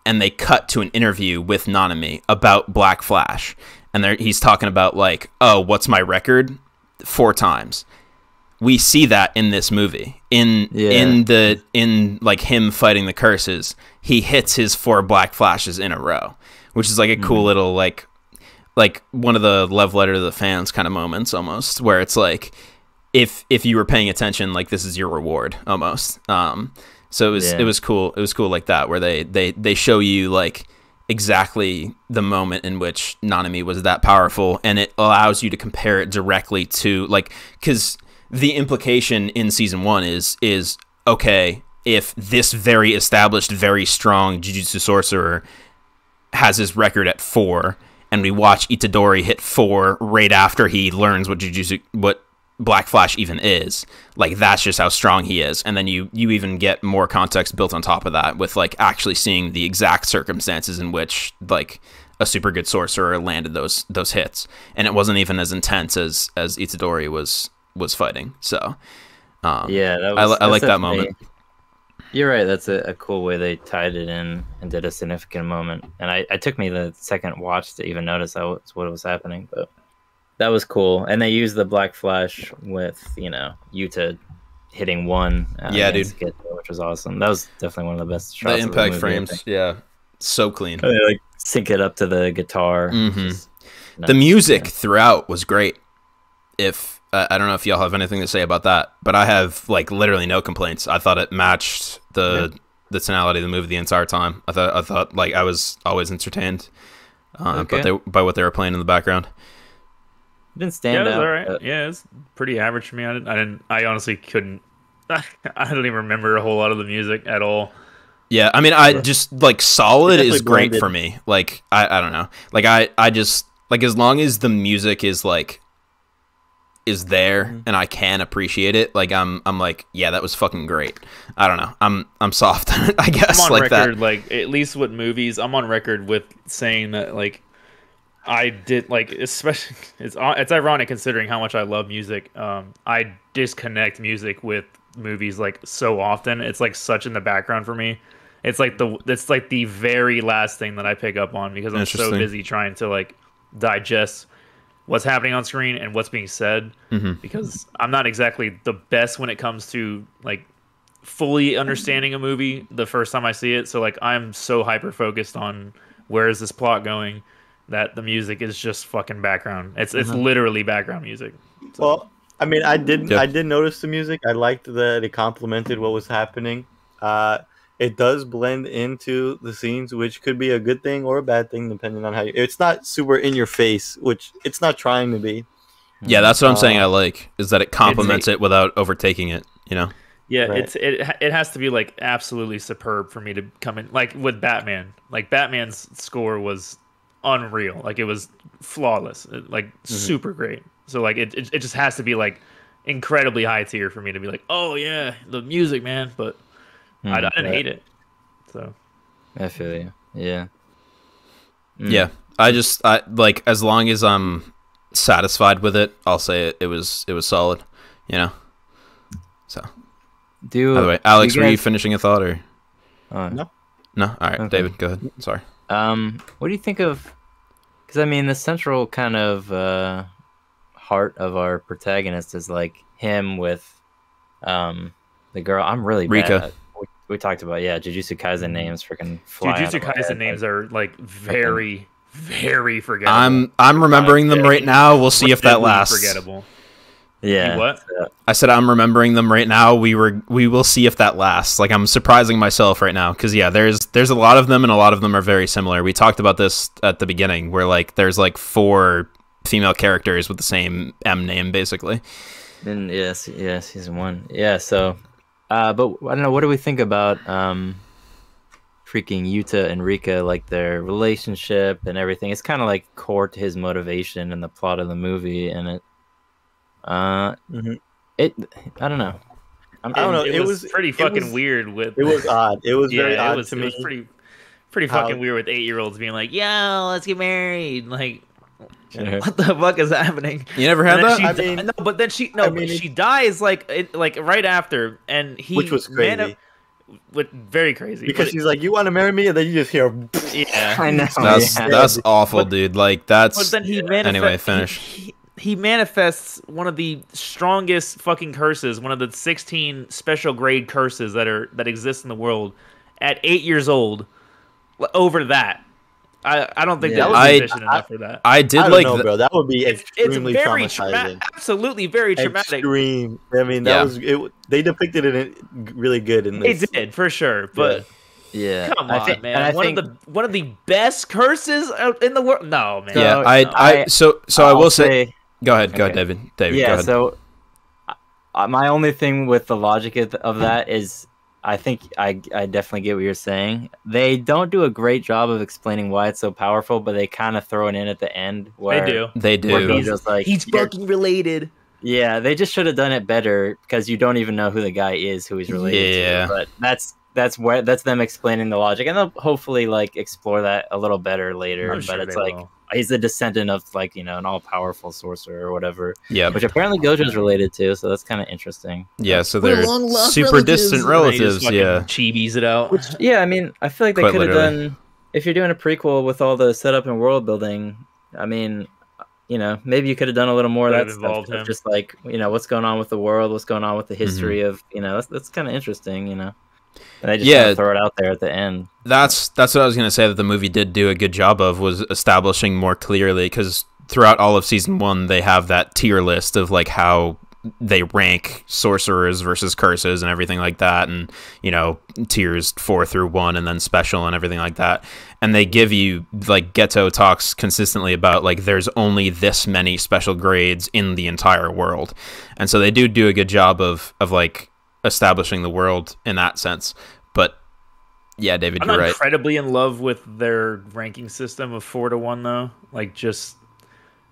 they cut to an interview with Nanami about Black Flash, and he's talking about, like, oh, what's my record? 4 times. We see that in this movie, in like him fighting the curses, he hits his 4 Black Flashes in a row, which is like a cool little like one of the love letter to the fans kind of moments, almost, where it's like, if you were paying attention, like, this is your reward, almost. So it was cool. It was cool like that, where they show you, like, exactly the moment in which Nanami was that powerful, and it allows you to compare it directly to, like, because the implication in season 1 is okay, if this very established, very strong Jujutsu sorcerer has his record at 4, and we watch Itadori hit 4 right after he learns what Black Flash even is, like, that's just how strong he is. And then you even get more context built on top of that, with, like, actually seeing the exact circumstances in which, like, a super good sorcerer landed those hits, and it wasn't even as intense as Itadori was fighting. So Yeah, I like that moment. You're right. That's a cool way they tied it in and did a significant moment. And I took me the second watch to even notice what was happening, but that was cool. And they used the Black Flash with, you know, Yuta hitting 1. Yeah, against dude. Geto, which was awesome. That was definitely one of the best shots. The of impact movie, I frames, think. yeah. So clean. They, like sync it up to the guitar. Mhm. Nice. The music throughout was great. If I don't know if y'all have anything to say about that, but I have like literally no complaints. I thought it matched the tonality of the movie the entire time. I thought like I was always entertained, by what they were playing in the background. It didn't stand it was out. all right. Yeah, it's pretty average for me. I honestly couldn't. I don't even remember a whole lot of the music at all. Yeah, I mean, I just like solid is great blended. for me. Like I don't know. Like I just like as long as the music is like is there and I can appreciate it. Like I'm like, yeah, that was fucking great. I don't know. I'm soft. I guess I'm on like record, that. like at least with movies, I'm on record with saying that like I did like, especially it's ironic considering how much I love music. I disconnect music with movies like so often. It's like such in the background for me. It's like the very last thing that I pick up on because I'm so Interesting. busy trying to like digest what's happening on screen and what's being said, because I'm not exactly the best when it comes to like fully understanding a movie the first time I see it. So like I'm so hyper focused on where is this plot going that the music is just fucking background. It's literally background music. So, Well, I mean, I did Yep. notice the music. I liked that it complemented what was happening. It does blend into the scenes, which could be a good thing or a bad thing depending on how you. It's not super in your face, which it's not trying to be. Yeah, that's what I'm saying. I like is that it complements It's it without overtaking it. You know. yeah, Right. it has to be like absolutely superb for me to come in. Like with Batman, like Batman's score was unreal. Like it was flawless, like super great. So like it just has to be like incredibly high tier for me to be like, oh yeah, the music, man. But I didn't hate it. So I feel you. Yeah. Yeah, I like as long as I'm satisfied with it, I'll say it was solid. You know. So. By the way, Alex, were you finishing a thought or? No. No. All right, Okay. David, go ahead. Sorry. What do you think of? Because I mean, the central kind of heart of our protagonist is like him with the girl. I'm really bad Rika. at- we talked about Jujutsu Kaisen names freaking fly. out Jujutsu of my Kaisen head, names like, are like very, very forgettable. I'm remembering them right now. We'll see if that Relatively lasts. Forgettable. yeah. You what? so- I said I'm remembering them right now. We will see if that lasts. Like I'm surprising myself right now because there's a lot of them and a lot of them are very similar. We talked about this at the beginning where like there's like 4 female characters with the same M name basically. Then season 1. Yeah, so but I don't know, what do we think about freaking Yuta and Rika, like their relationship and everything? It's kind of like core to his motivation and the plot of the movie, and it I don't know. I don't know. It was pretty fucking weird with. It was odd. It was very odd to it me. was pretty How- fucking weird with 8-year-olds being like, "Yo, let's get married." Like, what the fuck is happening? You never had And then that? she I mean- no, but then she I mean, she dies like right after, and he Which was crazy. very crazy Because but she's like, "You want to marry me?" And then you just hear. yeah. I know. That's awful, dude. Like But that's then he anyway. Finish. He manifests one of the strongest fucking curses, one of the 16 special grade curses that exist in the world at 8 years old. Over that, I don't think Yeah. that was I- sufficient enough for that. I did I don't like know, the- bro. That would be It's extremely very traumatizing. absolutely very traumatic. Extreme. I mean, that Yeah. was it. They depicted it really good in They this. did for sure, but Yeah. come I on, think- man. and I One think- of the best curses in the world. No, man. yeah. So, I so I I'll will say. Go ahead, Okay. David. David, go Yeah, ahead. so my only thing with the logic of that is I think I definitely get what you're saying. They don't do a great job of explaining why it's so powerful, but they kind of throw it in at the end. Where, They do. They Where do. Gojo's like, He's fucking related. yeah, they just should have done it better because you don't even know who the guy is who he's related Yeah. to. But that's them explaining the logic, and they'll hopefully like explore that a little better later. I'm but sure it's they like will. he's the descendant of like an all-powerful sorcerer or whatever, Yeah. which apparently Gojo's related to. So that's kind of interesting. Yeah. So they're super distant And then he just relatives. fucking Yeah. chibis it out. Yeah, I mean, I feel like they Quite could have literally. done if you're doing a prequel with all the setup and world building. I mean, maybe you could have done a little more of Could that have stuff. involved Of him. just like what's going on with the world, what's going on with the history of that's kind of interesting. And they just kind of throw it out there at the end. That's what I was gonna say. That the movie did do a good job of was establishing more clearly, because throughout all of season 1, they have that tier list of like how they rank sorcerers versus curses and everything like that, and you know, tiers 4 through 1, and then special and everything like that. And they give you, like, Geto talks consistently about like there's only this many special grades in the entire world, and so they do a good job of like establishing the world in that sense. But yeah, David, you're I'm right. incredibly in love with their ranking system of 4 to 1 though. Like, just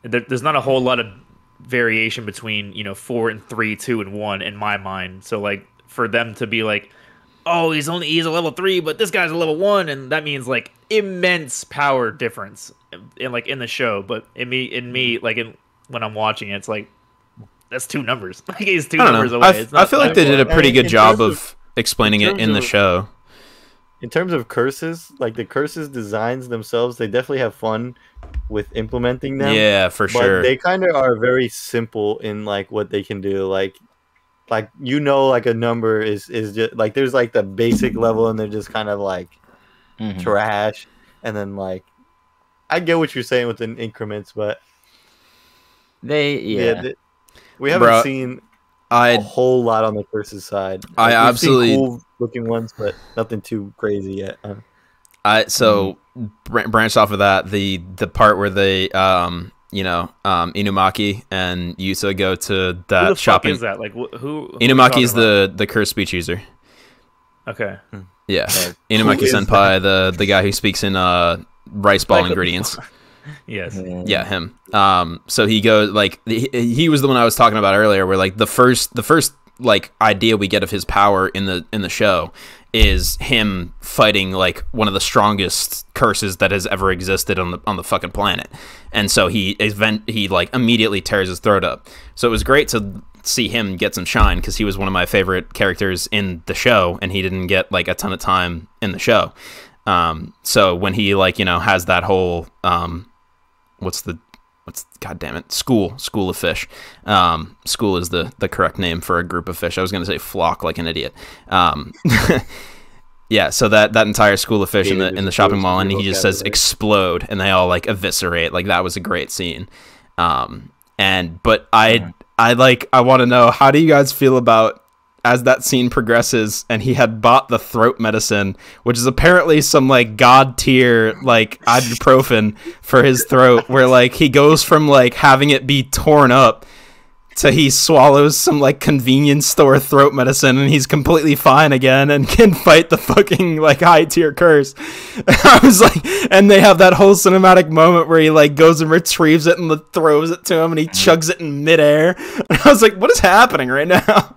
there's not a whole lot of variation between, you know, 4 and 3, 2 and 1 in my mind. So like for them to be like, oh, he's a level 3, but this guy's a level 1, and that means like immense power difference in the show. But in me like when I'm watching it, it's like, that's 2 numbers. Like, he's 2 numbers away. I feel like they did a pretty good job of explaining it in the show. In terms of curses, like the curses designs themselves, they definitely have fun with implementing them. Yeah, for sure. But they kind of are very simple in like what they can do. Like you know, like a number is just like there's like the basic level, and they're just kind of like trash. And then like I get what you're saying with the increments, but we haven't seen a whole lot on the curses side. Like, I absolutely cool looking ones, but nothing too crazy yet. Branched off of that, the part where they Inumaki and Yuta go to that who the shopping. Fuck is that? Like, who Inumaki is the curse speech user. Okay. Yeah, Inumaki Senpai, the guy who speaks in rice ball ingredients. Yes. Yeah, him. So he goes like he was the one I was talking about earlier, where like the first like idea we get of his power in the show is him fighting like one of the strongest curses that has ever existed on the fucking planet. And so he like immediately tears his throat up. So it was great to see him get some shine, because he was one of my favorite characters in the show, and he didn't get like a ton of time in the show. So when he like, you know, has that whole what's God damn it, school of fish. School is the correct name for a group of fish. I was going to say flock like an idiot. Yeah, so that entire school of fish in the shopping mall, and he just says explode, and they all like eviscerate. Like, that was a great scene. But I want to know, how do you guys feel about, as that scene progresses and he had bought the throat medicine, which is apparently some like god tier like ibuprofen for his throat, where like he goes from like having it be torn up to he swallows some like convenience store throat medicine and he's completely fine again and can fight the fucking like high tier curse. I was like, and they have that whole cinematic moment where he like goes and retrieves it and throws it to him and he chugs it in midair. And I was like, what is happening right now?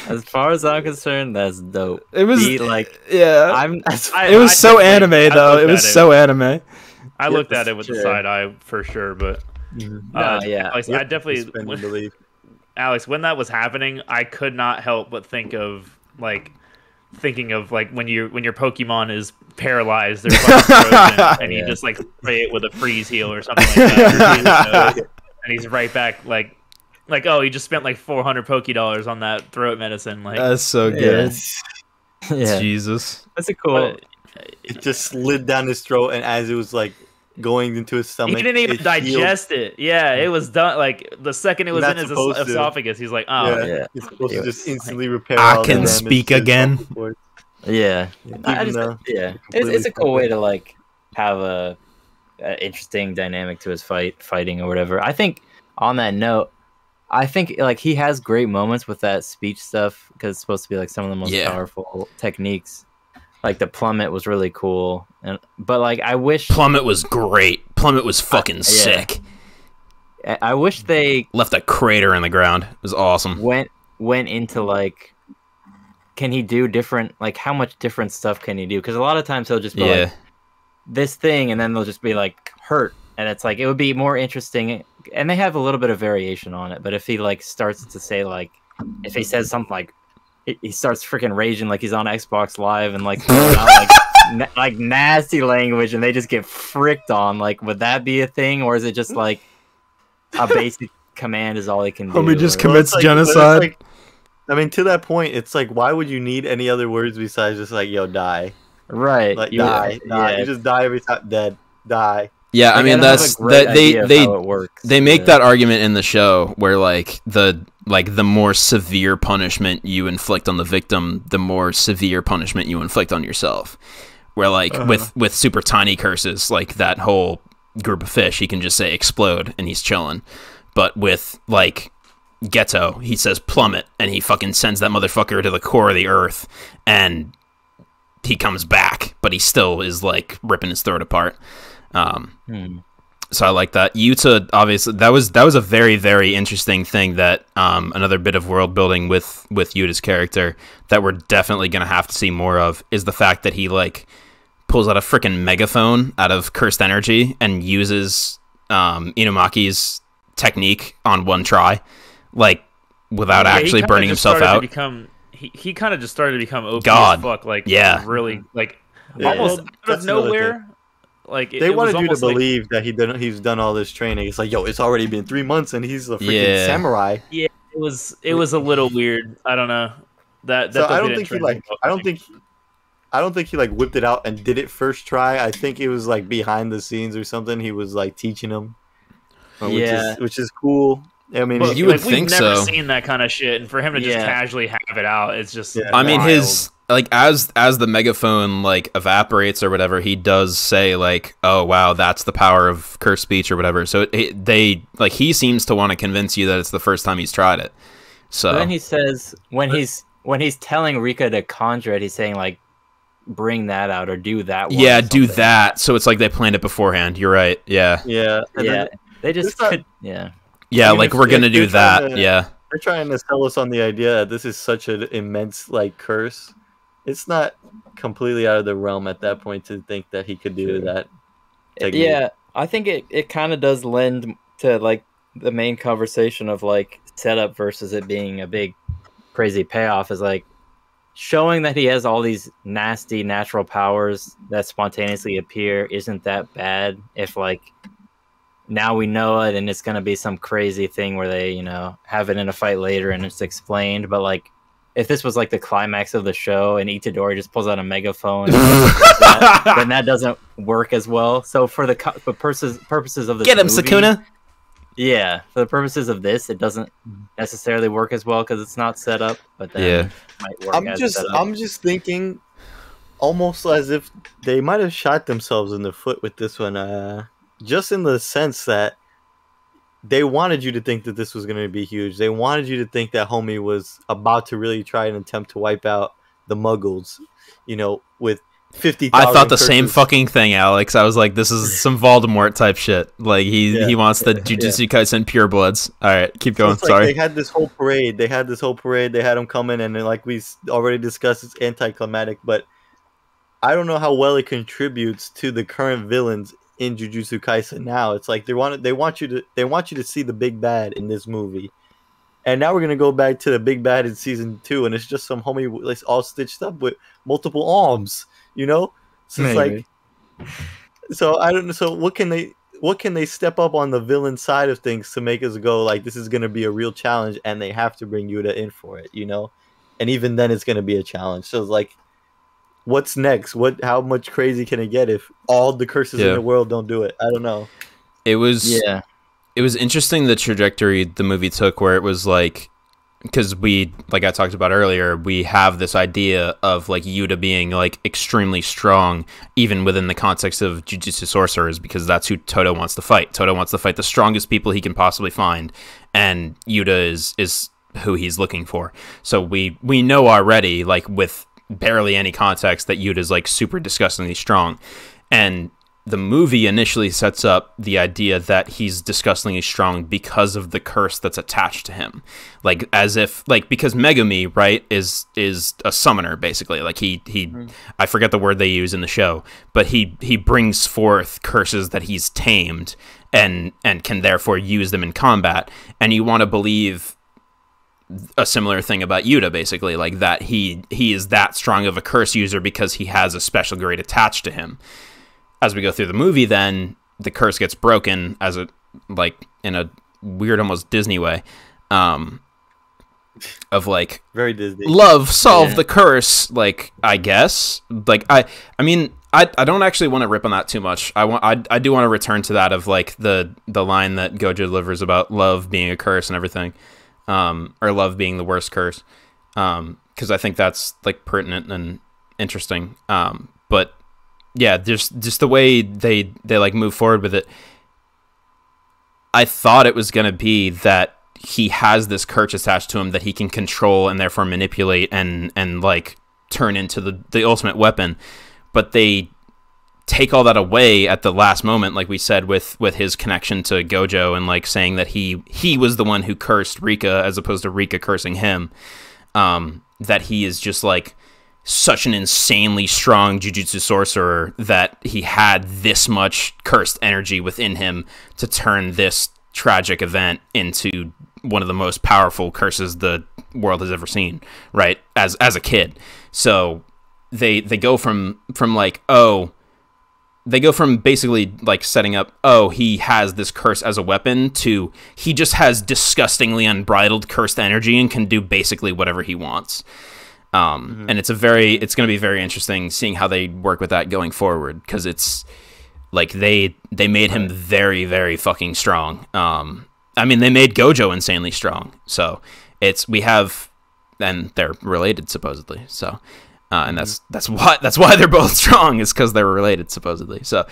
As far as I'm concerned, that's dope. It was like, yeah. it was so anime though. It was so anime. I looked at it with the side eye for sure, but I definitely believe. Alex, when that was happening, I could not help but thinking of when your Pokemon is paralyzed, they're frozen, and you just like spray it with a freeze heal or something like that, and he's right back like oh, he just spent like $400 Poké on that throat medicine. Like, that's so good. Yeah. Jesus, that's a cool. It just slid down his throat, and as it was like going into his stomach, he didn't even digest it. Yeah, it was done. Like the second it was in his esophagus, he's like, oh, yeah. It's supposed to just instantly repair. I can speak again. Yeah, it's a cool way to like have a interesting dynamic to his fighting or whatever. I think on that note, I think like he has great moments with that speech stuff, because it's supposed to be like some of the most powerful techniques. Like the plummet was really cool, but like I wish plummet was great. Plummet was fucking sick. I wish they left a crater in the ground. It was awesome. Went into like, can he do different? Like, how much different stuff can he do? Because a lot of times he'll just be like this thing, and then they'll just be like hurt, and it's like it would be more interesting. And they have a little bit of variation on it, but if he like starts to say like, if he says something like, he starts freaking raging like he's on Xbox Live and like throwing out like nasty language, and they just get fricked on. Like, would that be a thing, or is it just like a basic command is all he can do? Homie just commits genocide. I mean, to that point, it's like, why would you need any other words besides just like, yo, die? Right. Like, Yeah. die. Yeah. You just die every time. Dead. Die. Yeah, I Like, mean don't have that's a great that idea of how it works. they make that argument in the show where like the more severe punishment you inflict on the victim, the more severe punishment you inflict on yourself. Where like with super tiny curses, like that whole group of fish, he can just say explode and he's chilling. But with like Ghetto, he says plummet and he fucking sends that motherfucker to the core of the earth and he comes back, but he still is like ripping his throat apart. So I like that. Yuta, obviously, that was a very, very interesting thing that another bit of world building with Yuta's character that we're definitely gonna have to see more of is the fact that he like pulls out a freaking megaphone out of cursed energy and uses Inumaki's technique on one try, like without actually burning himself out. He kind of just started to become OP God. as fuck, like really like Yeah. almost out of That's another nowhere. Like They wanted you to believe that he's done all this training. It's like, yo, it's already been 3 months and he's a freaking samurai. Yeah, it was a little weird. I don't know. That So I don't think he like whipped it out and did it first try. I think it was like behind the scenes or something. He was like teaching him, which is cool. I mean, You would we've think never so. seen that kind of shit, and for him to just casually have it out, it's just. Yeah. I mean, wild. his like as the megaphone like evaporates or whatever, he does say like, "Oh wow, that's the power of curse speech" or whatever. So he seems to want to convince you that it's the first time he's tried it. So But then he says when he's telling Rika to conjure it, he's saying like, bring that out or do that. One yeah, or do something. that. So it's like they planned it beforehand. You're right. Yeah, yeah, and Yeah, then they just it's not- could. Yeah. yeah. I mean, Like if- we're gonna if do they're trying that. to- Yeah. they're trying to sell us on the idea that this is such an immense like curse. It's not completely out of the realm at that point to think that he could do that. technique. Yeah, I think it kind of does lend to like the main conversation of like setup versus it being a big crazy payoff is like showing that he has all these nasty natural powers that spontaneously appear isn't that bad if like now we know it and it's going to be some crazy thing where they, you know, have it in a fight later and it's explained, but like if this was like the climax of the show and Itadori just pulls out a megaphone and then that doesn't work as well. So for the purposes of this Get him, movie, Sukuna. yeah, for the purposes of this, it doesn't necessarily work as well because it's not set up. But then Yeah. it might work. I'm just thinking, almost as if they might have shot themselves in the foot with this one. Just in the sense that they wanted you to think that this was going to be huge. They wanted you to think that homie was about to really try and attempt to wipe out the Muggles, you know, with 50,000 I thought the same curses. fucking thing, Alex. I was like, this is some Voldemort type shit. Like he wants the yeah. Jujutsu Kaisen purebloods. All right, keep So going. it's like Sorry. they had this whole parade. They had them coming, and then, like we already discussed, it's anticlimactic. But I don't know how well it contributes to the current villains in Jujutsu Kaisen. Now it's like they want you to see the big bad in this movie, and now we're gonna go back to the big bad in season 2, and it's just some homie like all stitched up with multiple arms, you know. So it's Maybe. like, so I don't know. So what can they step up on the villain side of things to make us go like this is gonna be a real challenge, and they have to bring Yuta in for it, you know, and even then it's gonna be a challenge. So it's like, what's next? How much crazy can it get if all the curses in the world don't do it? I don't know. It was it was interesting the trajectory the movie took, where it was like, because we, like I talked about earlier, we have this idea of like Yuta being like extremely strong, even within the context of Jujutsu sorcerers, because that's who Todo wants to fight. Todo wants to fight the strongest people he can possibly find, and Yuta is who he's looking for. So we know already, like with barely any context, that Yuta's like super disgustingly strong, and the movie initially sets up the idea that he's disgustingly strong because of the curse that's attached to him, like as if like because Megumi, right, is a summoner basically, like he I forget the word they use in the show, but he brings forth curses that he's tamed and can therefore use them in combat, and you want to believe a similar thing about Yuta, basically, like that he is that strong of a curse user because he has a special grade attached to him. As we go through the movie, then the curse gets broken as a like in a weird, almost Disney way, like Very Disney. love solve Yeah. the curse, like, I guess. Like I mean I don't actually want to rip on that too much. I do want to return to that of like the line that Gojo delivers about love being a curse and everything, or love being the worst curse, because I think that's like pertinent and interesting. But yeah, just the way they like move forward with it. I thought it was gonna be that he has this curse attached to him that he can control and therefore manipulate and like turn into the ultimate weapon. But they take all that away at the last moment, like we said, with his connection to Gojo and like saying that he was the one who cursed Rika as opposed to Rika cursing him. That he is just like such an insanely strong jujutsu sorcerer that he had this much cursed energy within him to turn this tragic event into one of the most powerful curses the world has ever seen, right? As a kid. So they go from like, they go from basically like setting up, he has this curse as a weapon, to he just has disgustingly unbridled cursed energy and can do basically whatever he wants. And it's going to be very interesting seeing how they work with that going forward, because it's like they made him very, very fucking strong. I mean, they made Gojo insanely strong. So and they're related supposedly. So. And that's why they're both strong, is because they're related supposedly. So,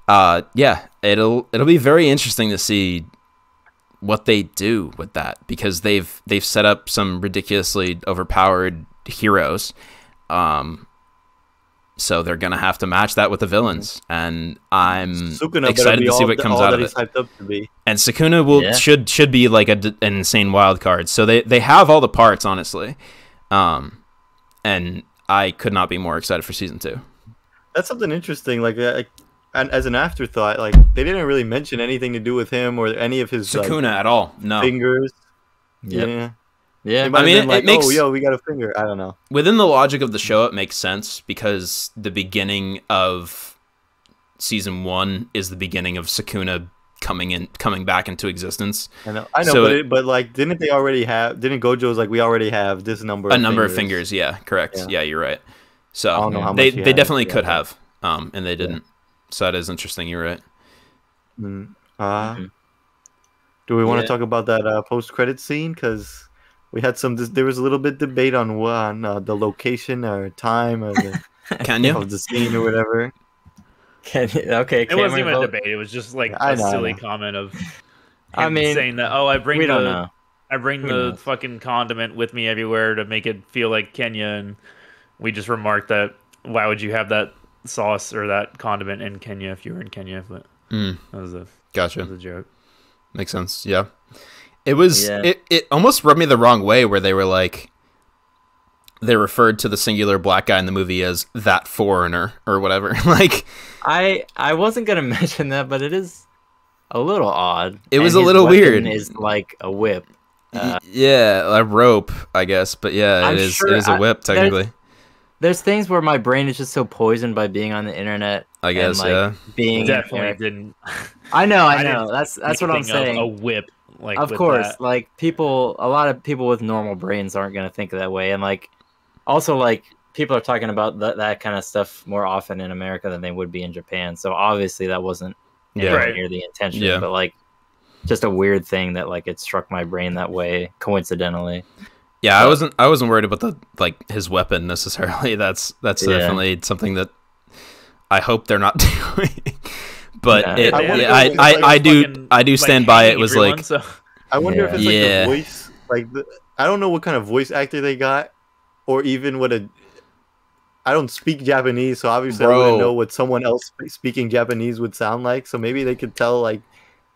yeah, it'll be very interesting to see what they do with that, because they've set up some ridiculously overpowered heroes. So they're gonna have to match that with the villains, and I'm Sukuna excited to see what comes out of it. Hyped up to be. And Sukuna should be like an insane wild card. So they have all the parts, honestly. And I could not be more excited for season 2. That's something interesting. Like, and as an afterthought, like they didn't really mention anything to do with him or any of his Sukuna at all. No fingers. Yeah. I mean, it makes. Oh, yo, we got a finger. I don't know. Within the logic of the show, it makes sense, because the beginning of season 1 is the beginning of Sukuna coming back into existence. I know, so but like, didn't Gojo's like, we already have this number of fingers? Yeah, correct. Yeah, you're right. So I don't know how much they definitely could have, and they didn't. So that is interesting. You're right. Do we want to talk about that post-credit scene? Because we had there was a little bit debate on the location or time of the scene or whatever. Okay, it wasn't even a debate. It was just like a silly comment of him saying that, I bring the fucking condiment with me everywhere to make it feel like Kenya, and we just remarked that, why would you have that sauce or that condiment in Kenya if you were in Kenya? But that was a joke. Makes sense. Yeah, it was. Yeah. It almost rubbed me the wrong way, where they were like, they referred to the singular black guy in the movie as that foreigner or whatever. Like, I wasn't gonna mention that, but it is a little odd. It was a little weird. Is like a whip. A rope, I guess, but yeah, it is a whip technically. There's things where my brain is just so poisoned by being on the internet. I guess, being definitely didn't. I know. That's what I'm saying. A whip, like, of course, like a lot of people with normal brains aren't gonna think of that way, and like, also like, people are talking about that kind of stuff more often in America than they would be in Japan. So obviously that wasn't near the intention, but like, just a weird thing that like it struck my brain that way coincidentally. Yeah, I wasn't worried about his weapon necessarily. That's definitely something that I hope they're not doing. But I do stand by it. Was like, I wonder if it's like the voice, I don't know what kind of voice actor they got, or even I don't speak Japanese, so obviously I wouldn't know what someone else speaking Japanese would sound like. So maybe they could tell like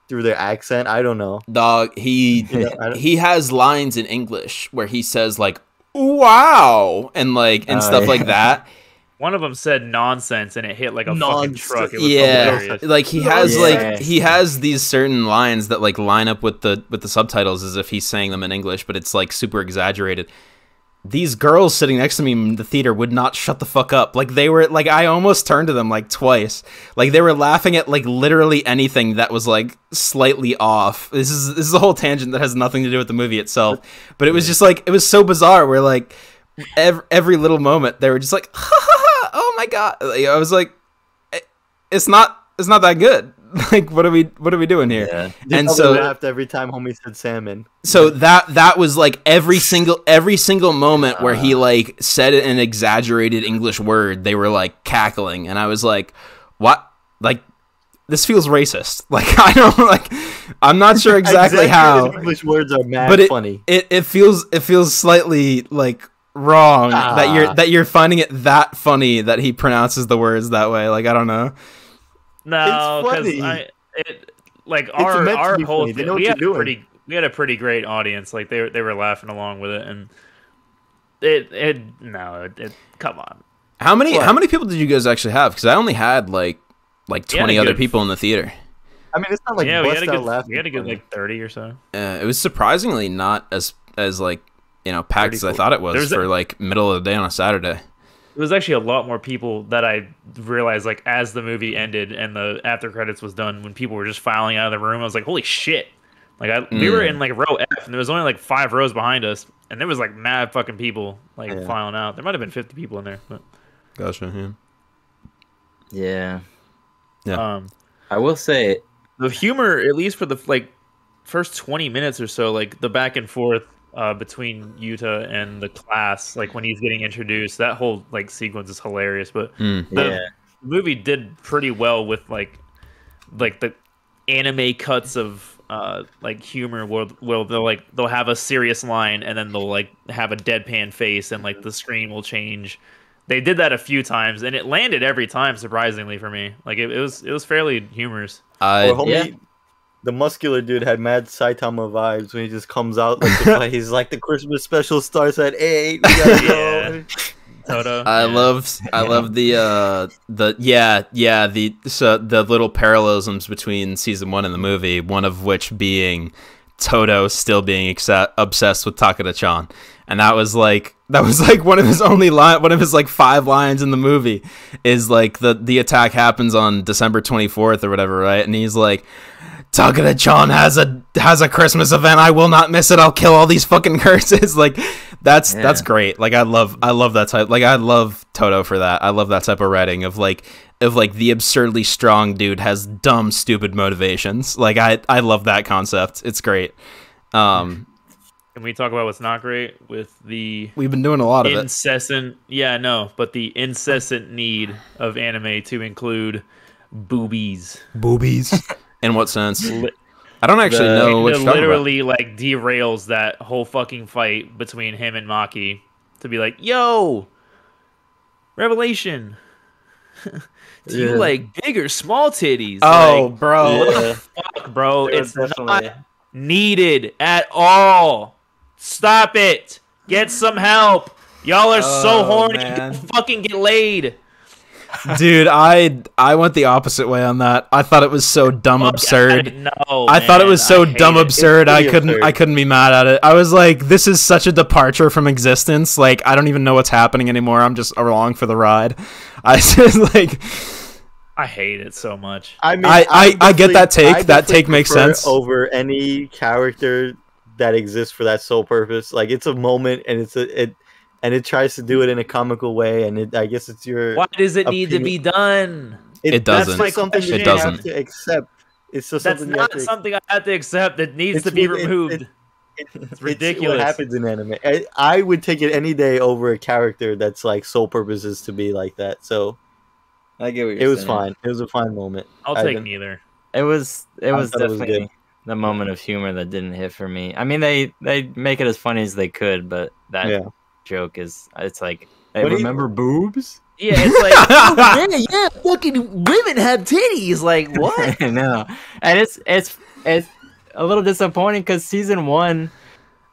through their accent. I don't know. Dog, he has lines in English where he says like "wow" and stuff like that. One of them said nonsense, and it hit like a fucking truck. It was hilarious. Like he has these certain lines that like line up with the subtitles as if he's saying them in English, but it's like super exaggerated. these girls sitting next to me in the theater would not shut the fuck up. Like, they were like, I almost turned to them like twice. Like, they were laughing at like literally anything that was like slightly off. This is a whole tangent that has nothing to do with the movie itself, but it was just like, it was so bizarre where like every little moment they were just like, ha ha ha, oh my god. Like, I was like, it's not that good. Like, what are we doing here? Yeah. And so laughed every time homie said salmon. So that was like every single moment where he like said an exaggerated English word, they were like cackling, and I was like, what? Like, this feels racist. Like, I don't like, I'm not sure exactly how. English words are mad funny. It feels slightly like wrong that you're finding it that funny that he pronounces the words that way. Like, I don't know. No, because our whole thing, we had a pretty great audience. Like, they were laughing along with it, and it come on. How many people did you guys actually have? Because I only had like 20 other people in the theater. I mean, it's not like we had a good like 30 or so. It was surprisingly not as like, you know, packed as I thought it was for like middle of the day on a Saturday. It was actually a lot more people that I realized, like, as the movie ended and the after credits was done, when people were just filing out of the room. I was like, holy shit. Like, we were in like row F, and there was only like 5 rows behind us, and there was like mad fucking people like filing out. There might have been 50 people in there, but gotcha. Yeah. I will say the humor, at least for the like first 20 minutes or so, like the back and forth between Yuta and the class, like when he's getting introduced, that whole like sequence is hilarious. But the movie did pretty well with like the anime cuts of like humor where they'll have a serious line and then they'll like have a deadpan face and like the screen will change. They did that a few times and it landed every time, surprisingly for me. Like it was fairly humorous. The muscular dude had mad Saitama vibes when he just comes out like he's like, the Christmas special starts at 8. We gotta go. Toto. I love the little parallelisms between season 1 and the movie. One of which being Toto still being obsessed with Takeda-chan, and that was like one of his one of his like 5 lines in the movie is like the attack happens on December 24th or whatever, right? And he's like, Takeda-chan has a Christmas event. I will not miss it. I'll kill all these fucking curses. Like, that's great. Like, I love that type. Like, I love Toto for that. I love that type of writing of like the absurdly strong dude has dumb, stupid motivations. Like, I love that concept. It's great. Can we talk about what's not great with we've been doing a lot of incessant, but the incessant need of anime to include boobies. In what sense? I don't actually know what you're talking literally about. Like derails that whole fucking fight between him and Maki to be like, yo, Revelation, do you like big or small titties? Oh, like, bro. What the fuck, bro? It's not needed at all. Stop it. Get some help. Y'all are so horny. Fucking get laid. Dude, I went the opposite way on that. I thought it was so dumb absurd. I thought it was so dumb absurd. I couldn't be mad at it. I was like, this is such a departure from existence. Like, I don't even know what's happening anymore. I'm just along for the ride. I just like, I hate it so much. I mean, I get that take. That take makes sense. Over any character that exists for that sole purpose. Like, it's a moment, and and it tries to do it in a comical way, and I guess it's your. Why does it need to be done? It doesn't. That's something it you doesn't. have to accept. It's just that's something not something I have to accept. It needs to be removed. It's ridiculous. It's what happens in anime. I would take it any day over a character that's like sole purpose is to be like that. So I get what you're saying. It was fine. It was a fine moment. I'll take neither. It was definitely the moment of humor that didn't hit for me. I mean, they make it as funny as they could, but that joke it's like, hey, remember boobs? Yeah, it's like, yeah, fucking women have titties. Like, what? No, and it's a little disappointing because season 1,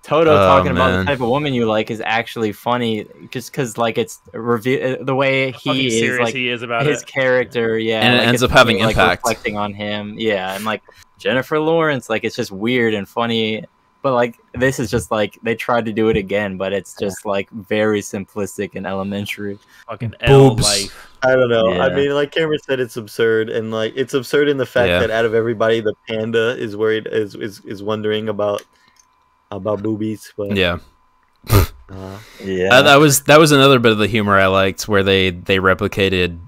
Toto talking about the type of woman you like is actually funny, just because like it's the way he is about his character, and it ends up having impact, reflecting on him, and like Jennifer Lawrence, like it's just weird and funny But like this is just like they tried to do it again, but it's just like very simplistic and elementary. Fucking L Boobs. life. I don't know. I Yeah. mean, like Cameron said, it's absurd, and like it's absurd in the fact Yeah. that out of everybody, the panda is worried, is wondering about boobies. But Yeah. Yeah. That was another bit of the humor I liked, where they replicated,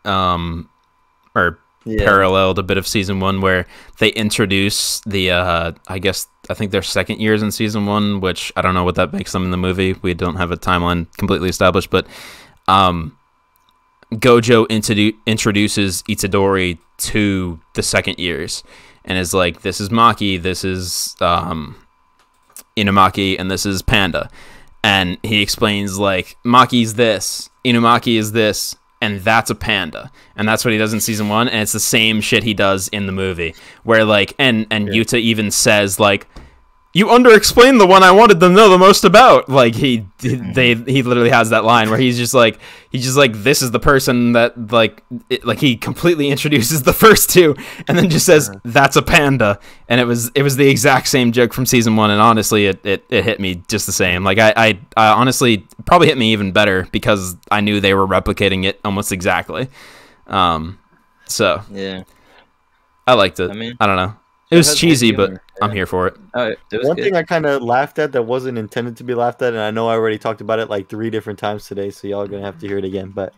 or paralleled a bit of season 1, where they introduce the I think their second years in season 1, which I don't know what that makes them in the movie. We don't have a timeline completely established, but Gojo introduces Itadori to the second years and is like, this is Maki, this is Inumaki, and this is Panda. And he explains, like, Maki's this, Inumaki is this, and that's a panda. And that's what he does in season 1, and it's the same shit he does in the movie. Where, like, and Yuta even says, like, you underexplained the one I wanted to know the most about. Like, he literally has that line where he's just like, this is the person that, like he completely introduces the first two, and then just says, that's a panda. And it was the exact same joke from season 1, and honestly, it hit me just the same. Like, I honestly, probably hit me even better because I knew they were replicating it almost exactly. So, Yeah. I liked it. I mean, I don't know. It was has good cheesy, but humor. I'm here for it. Oh, it was one good. thing I kind of laughed at that wasn't intended to be laughed at, and I know I already talked about it like 3 different times today, so y'all are gonna have to hear it again. But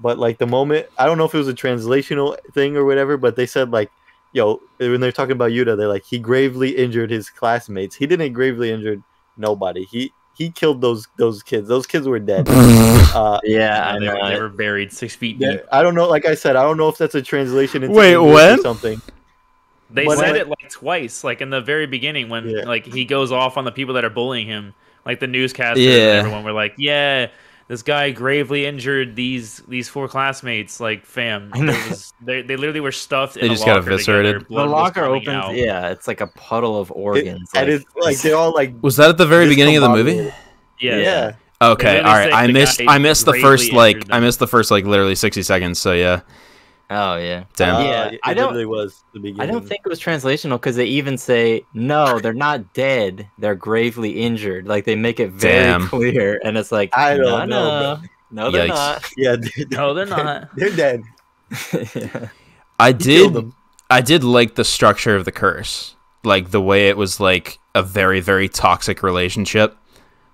like the moment, I don't know if it was a translational thing or whatever, but they said like, yo, when they're talking about Yuta, they're like, he gravely injured his classmates. He didn't gravely injure nobody. He killed those kids. Those kids were dead. Yeah, I They know. were buried 6 feet Yeah, deep. I don't know. Like I said, I don't know if that's a translation into Wait, English when? or something. They But, said like- it like twice, like in the very beginning when Yeah. like he goes off on the people that are bullying him, like the newscasters Yeah. and everyone were like, "Yeah, this guy gravely injured these 4 classmates." Like, fam, they literally were stuffed in They a just got locker eviscerated. together. The Blood was locker coming opens. out. Yeah, it's like a puddle of organs. And it's like they're all like, Was that at the very beginning of the movie? discombobulated. Yeah. Yeah. Okay, They all right. literally I said the guy missed the gravely first like injured I them. missed the first like literally 60 seconds. So yeah, Oh yeah. damn. Yeah, it I don't- literally was the beginning. I don't think it was translational because they even say no, they're not dead. They're gravely injured. Like they make it very Damn. clear, and it's like I don't know, no, they're Yikes. Yeah, No, they're not. They're dead. not. I He killed did them. I did like the structure of the curse, like the way it was like a very very toxic relationship,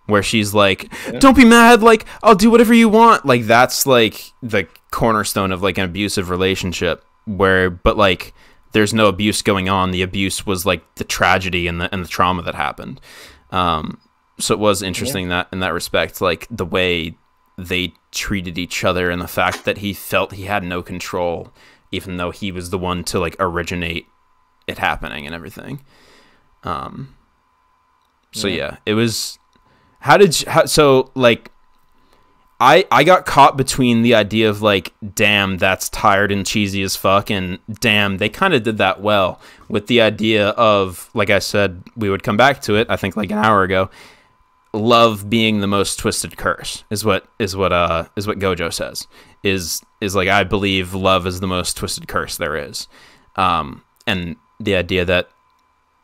where she's like, "Don't be mad, like I'll do whatever you want." Like that's like the cornerstone of like an abusive relationship, where but like there's no abuse going on. The abuse was like the tragedy and the trauma that happened. So it was interesting that in that respect, like the way they treated each other and the fact that he felt he had no control, even though he was the one to like originate it happening and everything. So yeah, it was. So like, I got caught between the idea of like, damn, that's tired and cheesy as fuck, and damn, they kind of did that well with the idea of, like I said, we would come back to it. I think like an hour ago. Love being the most twisted curse is what Gojo says. Is like, I believe love is the most twisted curse there is, and the idea that,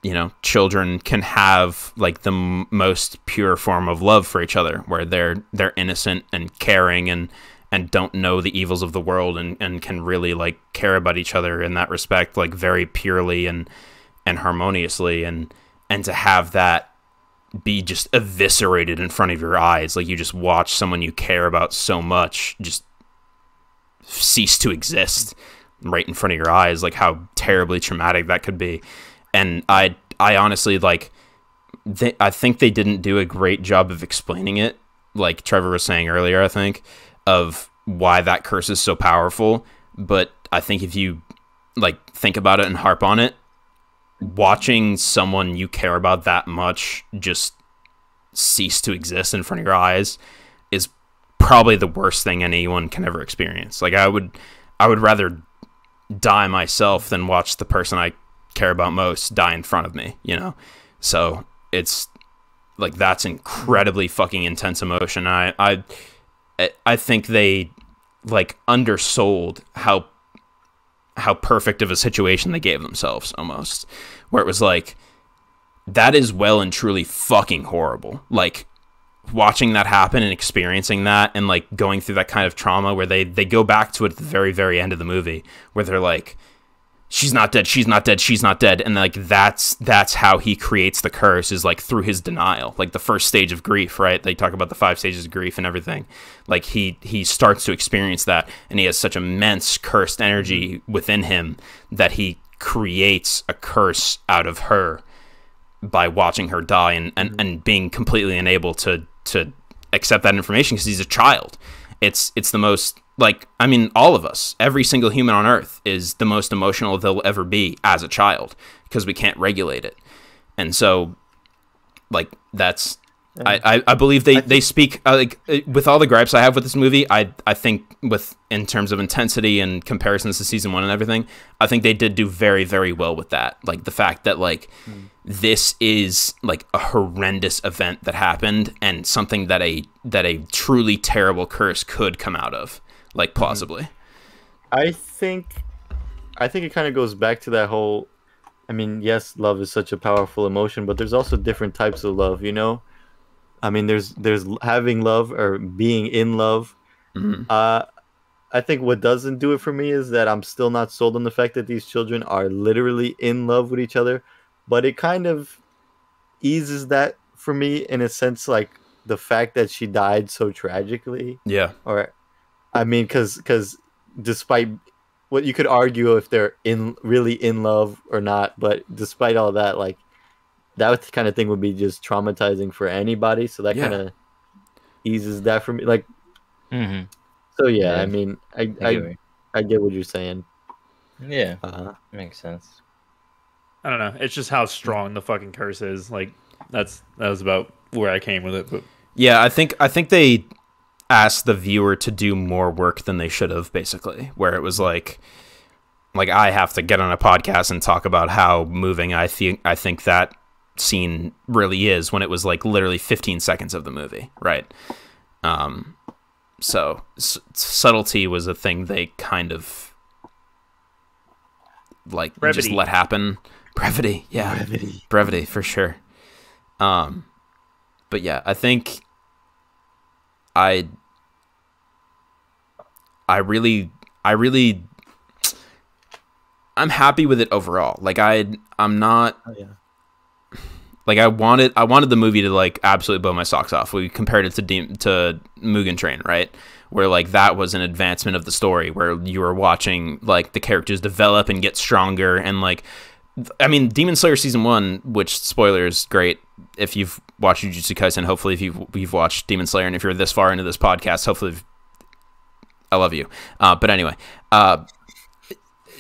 you know, children can have like the most pure form of love for each other, where they're innocent and caring and don't know the evils of the world and can really like care about each other in that respect, like very purely and harmoniously, and to have that be just eviscerated in front of your eyes, like you just watch someone you care about so much just cease to exist right in front of your eyes, like how terribly traumatic that could be. And I honestly, like, I think they didn't do a great job of explaining it, like Trevor was saying earlier, I think, of why that curse is so powerful. But I think if you, like, think about it and harp on it, watching someone you care about that much just cease to exist in front of your eyes is probably the worst thing anyone can ever experience. Like, I would rather die myself than watch the person I care about most die in front of me, you know? So it's like, that's incredibly fucking intense emotion. I think they like undersold how perfect of a situation they gave themselves, almost, where it was like, that is well and truly fucking horrible. Like, watching that happen and experiencing that and like going through that kind of trauma where they go back to it at the very, very end of the movie where they're like, she's not dead, she's not dead, she's not dead. And like, that's how he creates the curse, is like through his denial, like the first stage of grief, right? They talk about the 5 stages of grief and everything. Like he starts to experience that, and he has such immense cursed energy within him that he creates a curse out of her by watching her die and being completely unable to accept that information because he's a child. It's the most, like, I mean, all of us, every single human on earth is the most emotional they'll ever be as a child because we can't regulate it. And so, like, that's, I believe they speak, like, with all the gripes I have with this movie, I think in terms of intensity and comparisons to season 1 and everything, I think they did do very, very well with that. Like, the fact that, like, this is like a horrendous event that happened and something that a truly terrible curse could come out of, like, plausibly. I think it kind of goes back to that whole, I mean, yes, love is such a powerful emotion, but there's also different types of love, you know? I mean, there's having love or being in love. I think what doesn't do it for me is that I'm still not sold on the fact that these children are literally in love with each other, but it kind of eases that for me in a sense, like the fact that she died so tragically. Yeah. Or, I mean, because despite what you could argue if they're really in love or not, but despite all that, like, that kind of thing would be just traumatizing for anybody. So that kind of eases that for me. Like, so yeah, I mean, I get what you're saying. Yeah, makes sense. I don't know. It's just how strong the fucking curse is. Like, that was about where I came with it. But yeah, I think they asked the viewer to do more work than they should have, basically, where it was like I have to get on a podcast and talk about how moving I think that scene really is, when it was like literally 15 seconds of the movie, right? So subtlety was a thing they kind of like brevity. Just let happen. Brevity, yeah, brevity for sure. But yeah, I think I'm happy with it overall. Like, I'm not. Oh, yeah. Like, I wanted the movie to like absolutely blow my socks off. We compared it to Mugen Train, right? Where like that was an advancement of the story, where you were watching like the characters develop and get stronger, and like, I mean, Demon Slayer season 1, which, spoilers, great if you've watched Jujutsu Kaisen. Hopefully, if you've watched Demon Slayer, and if you're this far into this podcast, hopefully, I love you. But anyway,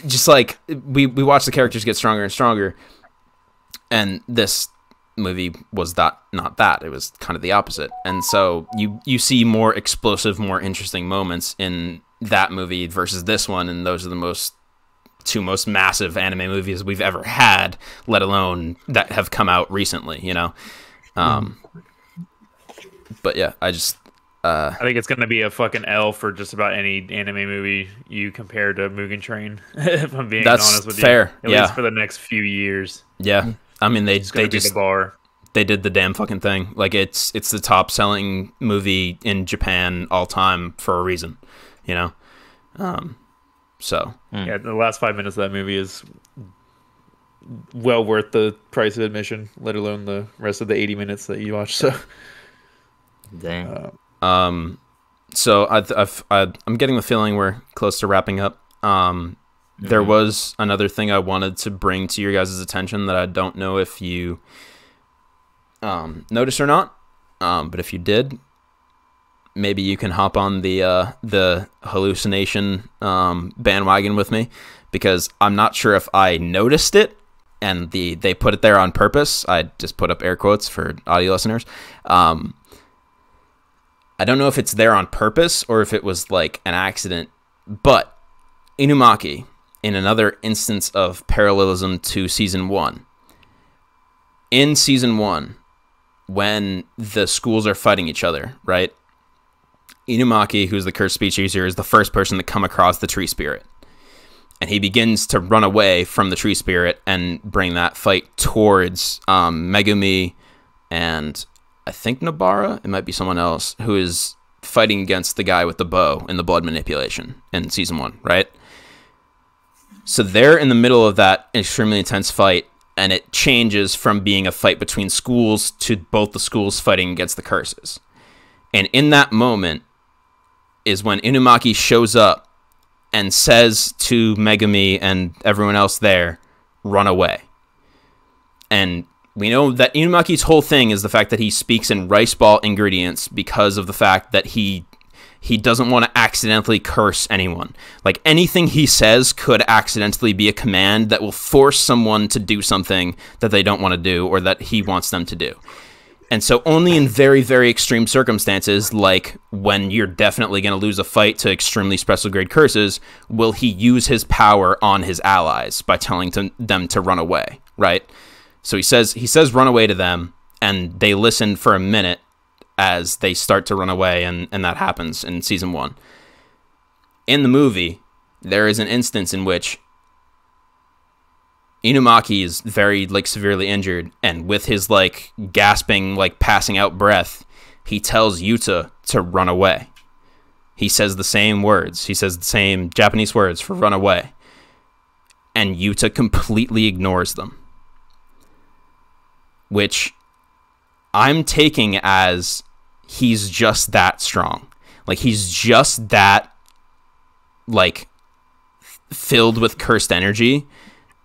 just like we watch the characters get stronger and stronger, and this movie was not that. It was kind of the opposite. And so you see more explosive, more interesting moments in that movie versus this one, and those are the two most massive anime movies we've ever had, let alone that have come out recently, you know. But yeah, I think it's gonna be a fucking L for just about any anime movie you compare to Mugen Train. If I'm being honest with you, fair. At least for the next few years. Yeah, I mean they just the bar. They did the damn fucking thing. Like, it's the top selling movie in Japan all time for a reason, you know. Yeah, the last 5 minutes of that movie is well worth the price of admission, let alone the rest of the 80 minutes that you watch. So, dang. So I'm getting the feeling we're close to wrapping up. There was another thing I wanted to bring to your guys' attention that I don't know if you noticed or not, but if you did, maybe you can hop on the hallucination bandwagon with me, because I'm not sure if I noticed it and they put it there on purpose. I just put up air quotes for audio listeners. I don't know if it's there on purpose or if it was like an accident, but Inumaki, in another instance of parallelism to season 1. In season 1, when the schools are fighting each other, right? Inumaki, who's the cursed speech user, is the first person to come across the tree spirit. and he begins to run away from the tree spirit and bring that fight towards Megumi and I think Nobara. It might be someone else who is fighting against the guy with the bow and the blood manipulation in season 1, right? So they're in the middle of that extremely intense fight, and it changes from being a fight between schools to both the schools fighting against the curses. And in that moment is when Inumaki shows up and says to Megumi and everyone else there, run away. And we know that Inumaki's whole thing is the fact that he speaks in rice ball ingredients because of the fact that he doesn't want to accidentally curse anyone. Like, anything he says could accidentally be a command that will force someone to do something that they don't want to do or that he wants them to do. And so only in very, very extreme circumstances, like when you're definitely going to lose a fight to extremely special grade curses, will he use his power on his allies by telling them to run away, right? So he says run away to them, and they listen for a minute as they start to run away, and that happens in season 1. In the movie, there is an instance in which Inumaki is very, like, severely injured, and with his, like, gasping, like, passing out breath, he tells Yuta to run away. He says the same words. He says the same Japanese words for run away. And Yuta completely ignores them. Which I'm taking as he's just that strong. Like, he's just that, like, filled with cursed energy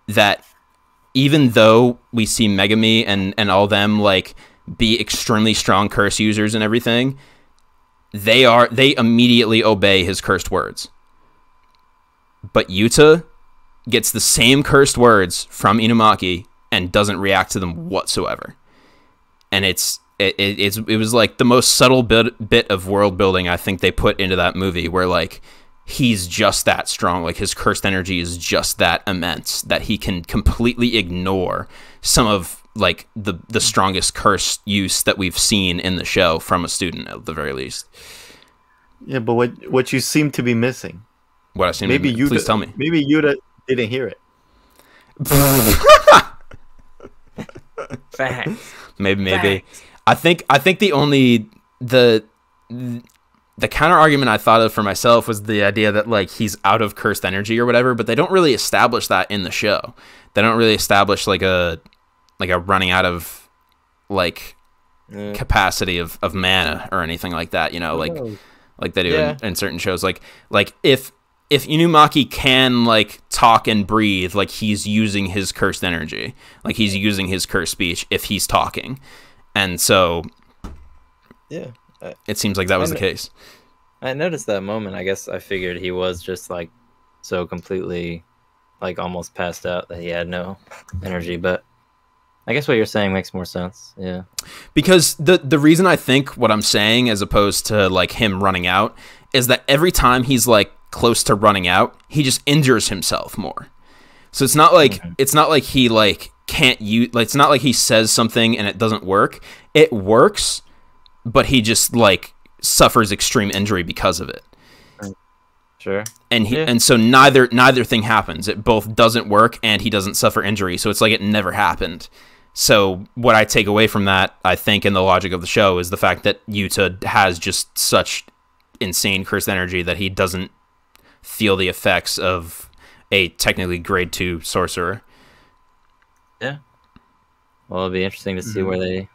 that even though we see Megumi and all them, like, be extremely strong curse users and everything, they immediately obey his cursed words. But Yuta gets the same cursed words from Inumaki and doesn't react to them whatsoever. And it was like the most subtle bit of world building I think they put into that movie, where, like, he's just that strong. Like, his cursed energy is just that immense that he can completely ignore some of, like, the strongest curse use that we've seen in the show from a student, at the very least. Yeah, but what you seem to be missing. What I seem to be missing? Please tell me. Maybe Yuta didn't hear it. Facts. Maybe. Facts. I think the counter argument I thought of for myself was the idea that, like, he's out of cursed energy or whatever, but they don't really establish that in the show. They don't really establish like a running out of, like, capacity of mana or anything like that, you know, like they do in certain shows. Like if Inumaki can, like, talk and breathe, like, he's using his cursed energy. Like, he's using his cursed speech if he's talking. And so it seems like that was the case. I noticed that moment. I guess I figured he was just, like, so completely, like, almost passed out that he had no energy. But I guess what you're saying makes more sense. Yeah. Because the reason I think what I'm saying, as opposed to, like, him running out, is that every time he's, like, close to running out, he just injures himself more. So it's not like he, like, can't use, like, it's not like he says something and it doesn't work. It works, but he just, like, suffers extreme injury because of it. Sure. And so neither thing happens. It both doesn't work and he doesn't suffer injury. So it's like it never happened. So what I take away from that, I think, in the logic of the show, is the fact that Yuta has just such insane cursed energy that he doesn't feel the effects of a technically grade 2 sorcerer. Yeah. Well, it'll be interesting to see where they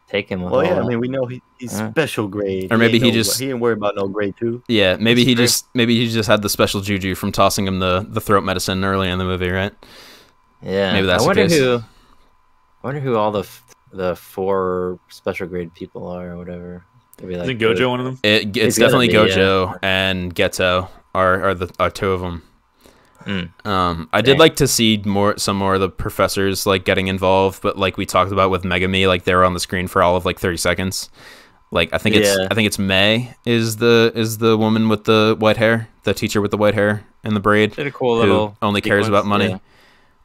take him. With I mean, we know he's special grade. Or maybe he didn't worry about no grade 2. Yeah, maybe he just had the special juju from tossing him the throat medicine early in the movie, right? Yeah. Maybe that's the case. I wonder who all the 4 special grade people are or whatever. Maybe, like, Isn't Gojo one of them? It's definitely Gojo and Geto are 2 of them. I did like to see some more of the professors, like, getting involved, but like we talked about with Megami, like, they were on the screen for all of, like, 30 seconds. Like, I think it's May is the woman with the white hair, the teacher with the white hair and the braid, did a cool little who only cares about money.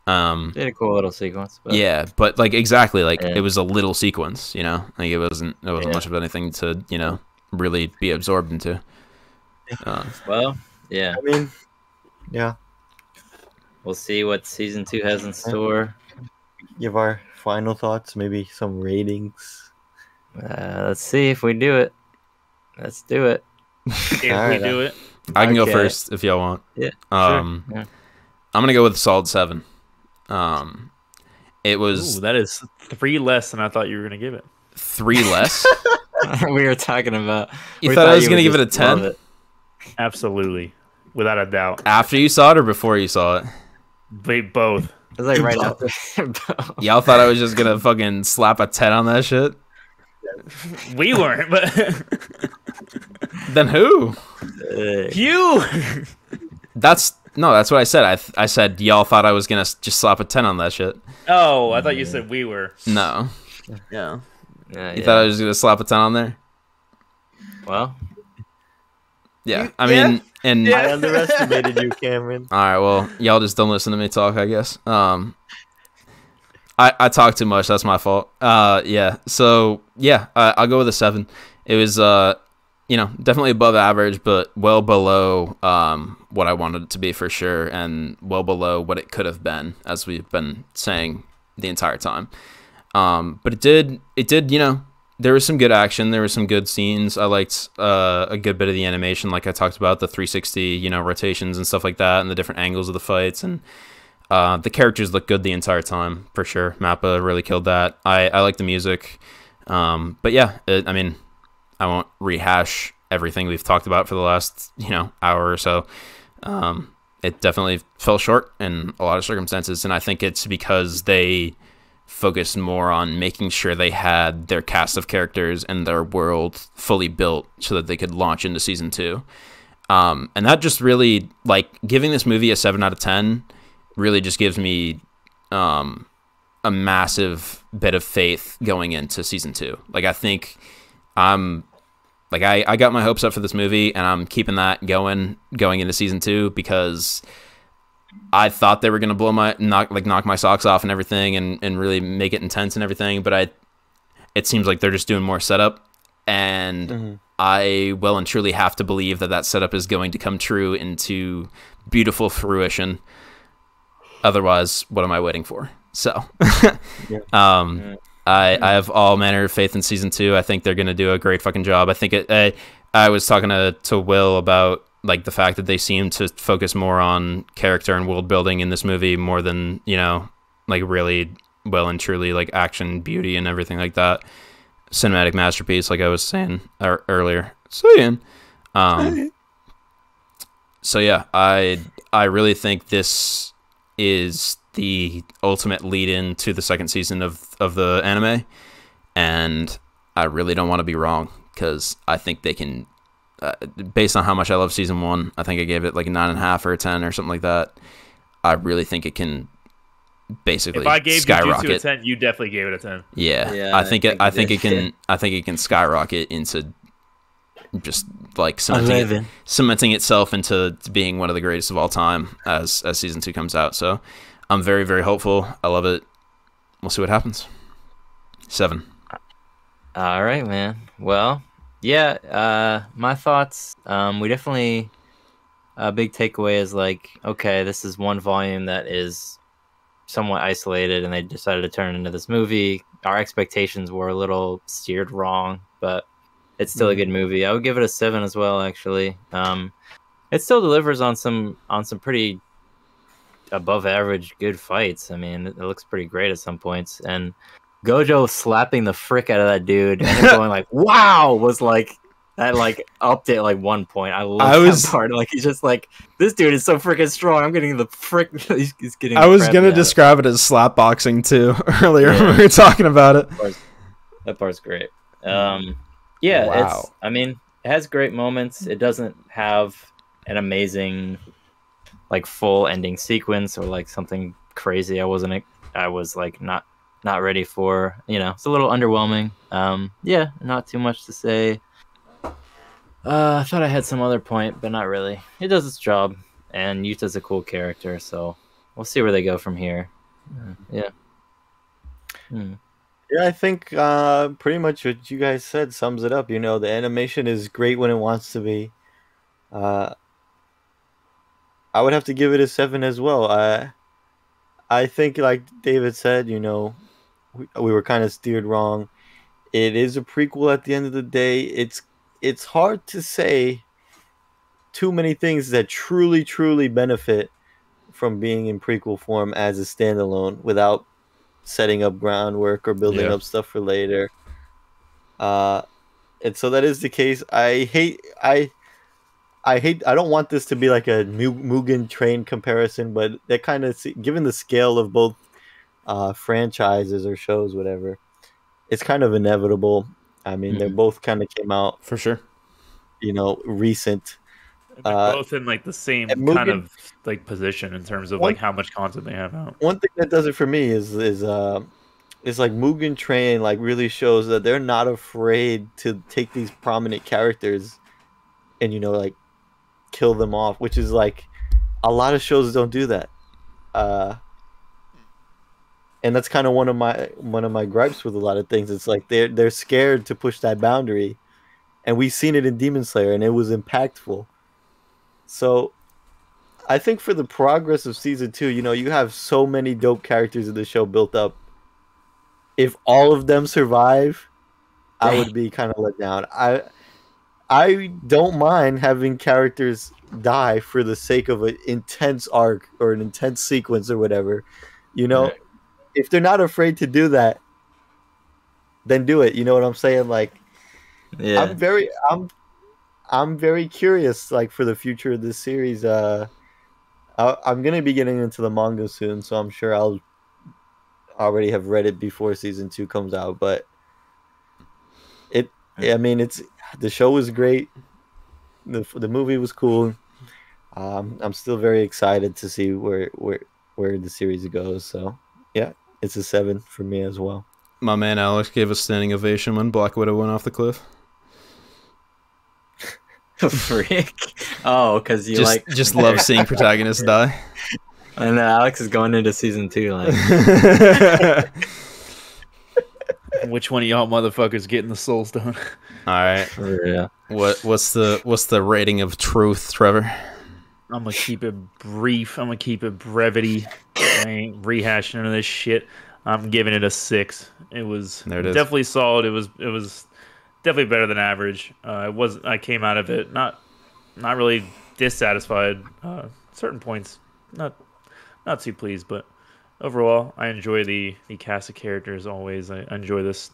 Did a cool little sequence. But... Yeah, but, like, exactly, like, it was a little sequence, you know, like, it wasn't much of anything to, you know, really be absorbed into. Well, yeah. I mean, yeah. We'll see what season 2 has in store. Give our final thoughts, maybe some ratings. Let's see if we do it. Let's do it. If Alright, we do it. I can go Okay. first if y'all want. Yeah. Um, Sure. Yeah. I'm gonna go with a solid 7. It was Ooh, that is 3 less than I thought you were gonna give it. 3 less. We were talking about. You we thought I was you gonna would give it a just love 10? it. Absolutely, without a doubt. After you saw it or before you saw it? Both. It was like right after. Y'all thought I was just gonna fucking slap a 10 on that shit? We weren't, but Then who? you. That's what I said. I said y'all thought I was gonna just slap a 10 on that shit. Oh, I thought you said we were. No, Yeah. you thought I was gonna slap a 10 on there? Well, Yeah, I mean, and I underestimated you, Cameron. all right, well, y'all just don't listen to me talk, I guess. I talk too much. That's my fault. Yeah. So yeah, I'll go with a 7. It was definitely above average, but well below what I wanted it to be for sure, and well below what it could have been, as we've been saying the entire time. But it did. There was some good action. There were some good scenes. I liked a good bit of the animation, like I talked about, the 360, rotations and stuff like that, and the different angles of the fights, and the characters look good the entire time for sure. Mappa really killed that. I like the music, but yeah, I won't rehash everything we've talked about for the last hour or so. It definitely fell short in a lot of circumstances, and I think it's because they focused more on making sure they had their cast of characters and their world fully built so that they could launch into season 2. And that just really, giving this movie a 7 out of 10 really just gives me a massive bit of faith going into season 2. I think I got my hopes up for this movie, and I'm keeping that going into season 2, because I thought they were gonna knock my socks off and everything, and really make it intense and everything. But it seems like they're just doing more setup, and I well and truly have to believe that setup is going to come true into beautiful fruition. Otherwise, what am I waiting for? So, I have all manner of faith in season 2. I think they're going to do a great fucking job. I think I was talking to Will about the fact that they seem to focus more on character and world building in this movie more than, really well and truly action, beauty, and everything like that. Cinematic masterpiece, like I was saying earlier. So yeah, I really think this is the ultimate lead-in to the second season of the anime, and I really don't want to be wrong, because I think they can, based on how much I love season 1, I think I gave it a 9.5 or a 10 or something like that. I really think it can basically If I gave skyrocket. Jujutsu a 10, you definitely gave it a 10. Yeah, I think it can skyrocket into just cementing itself into being one of the greatest of all time as season 2 comes out. So I'm very, very hopeful. I love it. We'll see what happens. 7. all right, man. Well, yeah. My thoughts. We definitely. A big takeaway is okay, this is one volume that is somewhat isolated, and they decided to turn it into this movie. Our expectations were a little steered wrong, but it's still a good movie. I would give it a 7 as well, actually. It still delivers on some pretty above average good fights. I mean, it looks pretty great at some points, and Gojo slapping the frick out of that dude and then going wow, was that upped it 1 point. I love that part. He's just this dude is so freaking strong. I'm getting the frick. He's getting. I was gonna describe it as slap boxing too earlier when we were talking about it. That part's great. Yeah, Wow. it has great moments. It doesn't have an amazing full ending sequence or something crazy. I was not ready for. It's a little underwhelming. Yeah, not too much to say. I thought I had some other point, but not really. It does its job, and Yuta's a cool character, so we'll see where they go from here. Yeah. Yeah, I think pretty much what you guys said sums it up. The animation is great when it wants to be. I would have to give it a 7 as well. I think, like David said, we were kind of steered wrong. It is a prequel at the end of the day. It's hard to say too many things that truly benefit from being in prequel form as a standalone without setting up groundwork or building up stuff for later. And so that is the case. I don't want this to be like a Mugen Train comparison, but that kind of, given the scale of both franchises or shows, whatever, it's kind of inevitable. I mean, they both kind of came out For sure. Recent. They're both in like the same kind of like position in terms of like how much content they have out. One thing that does it for me is like Mugen Train like really shows that they're not afraid to take these prominent characters and like kill them off, which is like a lot of shows don't do that. And that's kind of one of my gripes with a lot of things. It's like they're scared to push that boundary, and we've seen it in Demon Slayer, and it was impactful. So, I think for the progress of season 2, you have so many dope characters in the show built up. If all of them survive, I would be kind of let down. I don't mind having characters die for the sake of an intense arc or an intense sequence or whatever. If they're not afraid to do that, then do it. You know what I'm saying? Like, yeah. I'm very curious, like, for the future of this series. I'm gonna be getting into the manga soon, so I'm sure I'll already have read it before season 2 comes out. But the show was great. The movie was cool. I'm still very excited to see where the series goes. So yeah, it's a 7 for me as well. My man Alex gave a standing ovation when Black Widow went off the cliff. Freak. Oh, because you just love seeing protagonists die. And Alex is going into season 2. Like, which one of y'all motherfuckers getting the soul stone? All right. Yeah. What's the rating of truth, Trevor? I'm gonna keep it brief. I'm gonna keep it brevity. I ain't rehashing none of this shit. I'm giving it a 6. It was definitely solid. It was definitely better than average. I came out of it not really dissatisfied. Certain points, not too pleased, but overall, I enjoy the cast of characters. Always, I enjoy this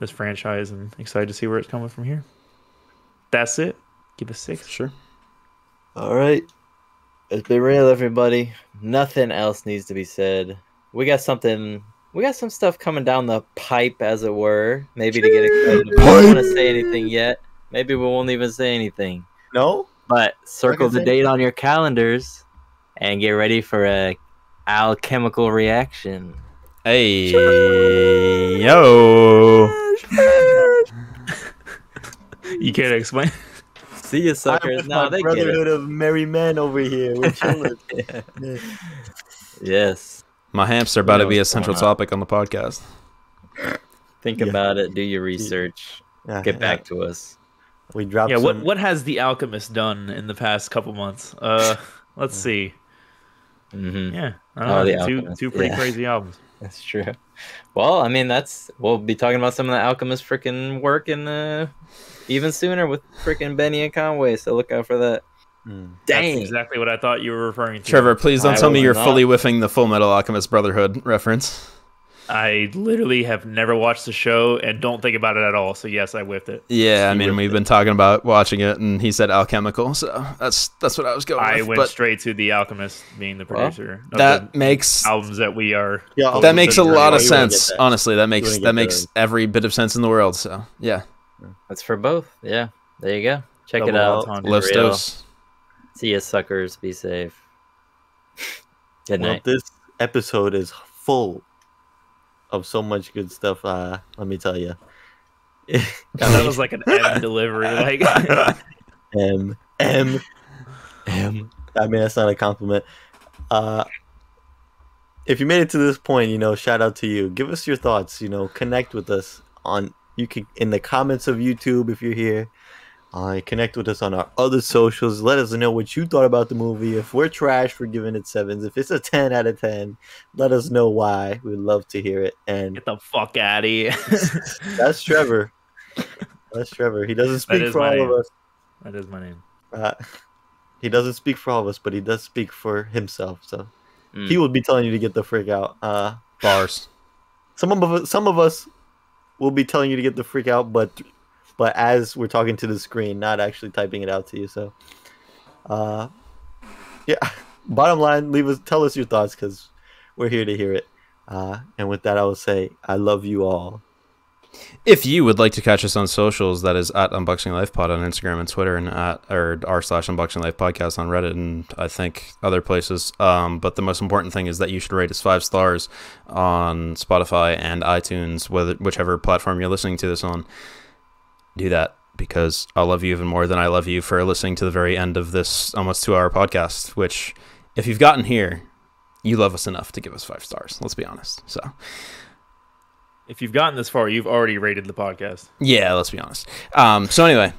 franchise and excited to see where it's coming from here. That's it. Give it a 6. Sure. All right. It's been real, everybody. Nothing else needs to be said. We got some stuff coming down the pipe, as it were. Maybe to get excited. We don't want to say anything yet. Maybe we won't even say anything. No? But circle the date on your calendars and get ready for a alchemical reaction. Hey, yo. You can't explain. See you, suckers. Now they brotherhood of merry men over here. We're chilling. Yeah. Yes. My hamster about to be a central topic on the podcast. Think about it. Do your research. Get back to us. We dropped. Yeah. What has the Alchemist done in the past couple months? Let's see. Mm-hmm. Yeah. I don't know. Two pretty crazy albums. That's true. Well, I mean, we'll be talking about some of the Alchemist freaking work and even sooner with freaking Benny and Conway. So look out for that. Dang. That's exactly what I thought you were referring to. Trevor, please don't tell me you're fully whiffing the Full Metal Alchemist Brotherhood reference. I literally have never watched the show and don't think about it at all. So yes, I whiffed it. Yeah, I mean, we've been talking about watching it, and he said alchemical, so that's what I was going with. I went straight to The Alchemist being the producer. That makes albums that we are. Yeah, that makes a lot of sense. Honestly, that makes every bit of sense in the world. So yeah, that's for both. Yeah, there you go. Check it out. Los Dos. See you, suckers. Be safe. Good night. Well, this episode is full of so much good stuff. Let me tell you. That was like an M delivery. Like M. I mean, that's not a compliment. If you made it to this point, shout out to you. Give us your thoughts. Connect with us you can in the comments of YouTube if you're here. Connect with us on our other socials. Let us know what you thought about the movie. If we're trash, we're giving it 7s. If it's a 10 out of 10, let us know why. We'd love to hear it. And Get the fuck out of here. that's Trevor. That's Trevor. He doesn't speak for all of us. That is my name. He doesn't speak for all of us, but he does speak for himself. So he will be telling you to get the frick out. Bars. Some of us will be telling you to get the freak out, but as we're talking to the screen, not actually typing it out to you. So, yeah. Bottom line, tell us your thoughts because we're here to hear it. And with that, I will say I love you all. If you would like to catch us on socials, that is at Unboxing Life Pod on Instagram and Twitter, and r/Unboxing Life Podcast on Reddit, and I think other places. But the most important thing is that you should rate us 5 stars on Spotify and iTunes, whichever platform you're listening to this on. Do that because I'll love you even more than I love you for listening to the very end of this almost 2-hour podcast. Which, if you've gotten here, you love us enough to give us 5 stars. Let's be honest. So. If you've gotten this far, you've already rated the podcast. Yeah, let's be honest. So anyway,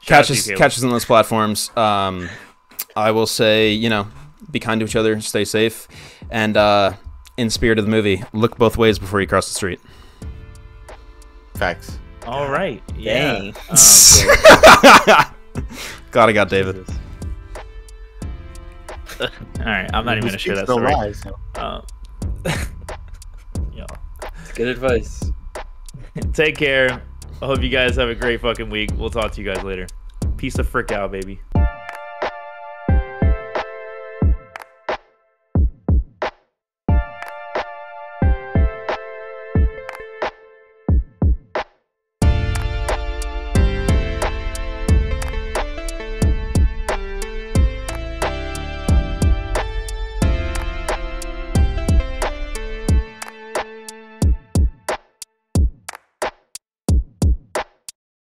catch us on those platforms. I will say, be kind to each other, stay safe, and in spirit of the movie, look both ways before you cross the street. Facts. All right. Yeah. Dang. God, I got David. All right. I'm not even going to share that story. Lies, so. Yeah. Good advice. Take care. I hope you guys have a great fucking week. We'll talk to you guys later. Peace of frick out, baby.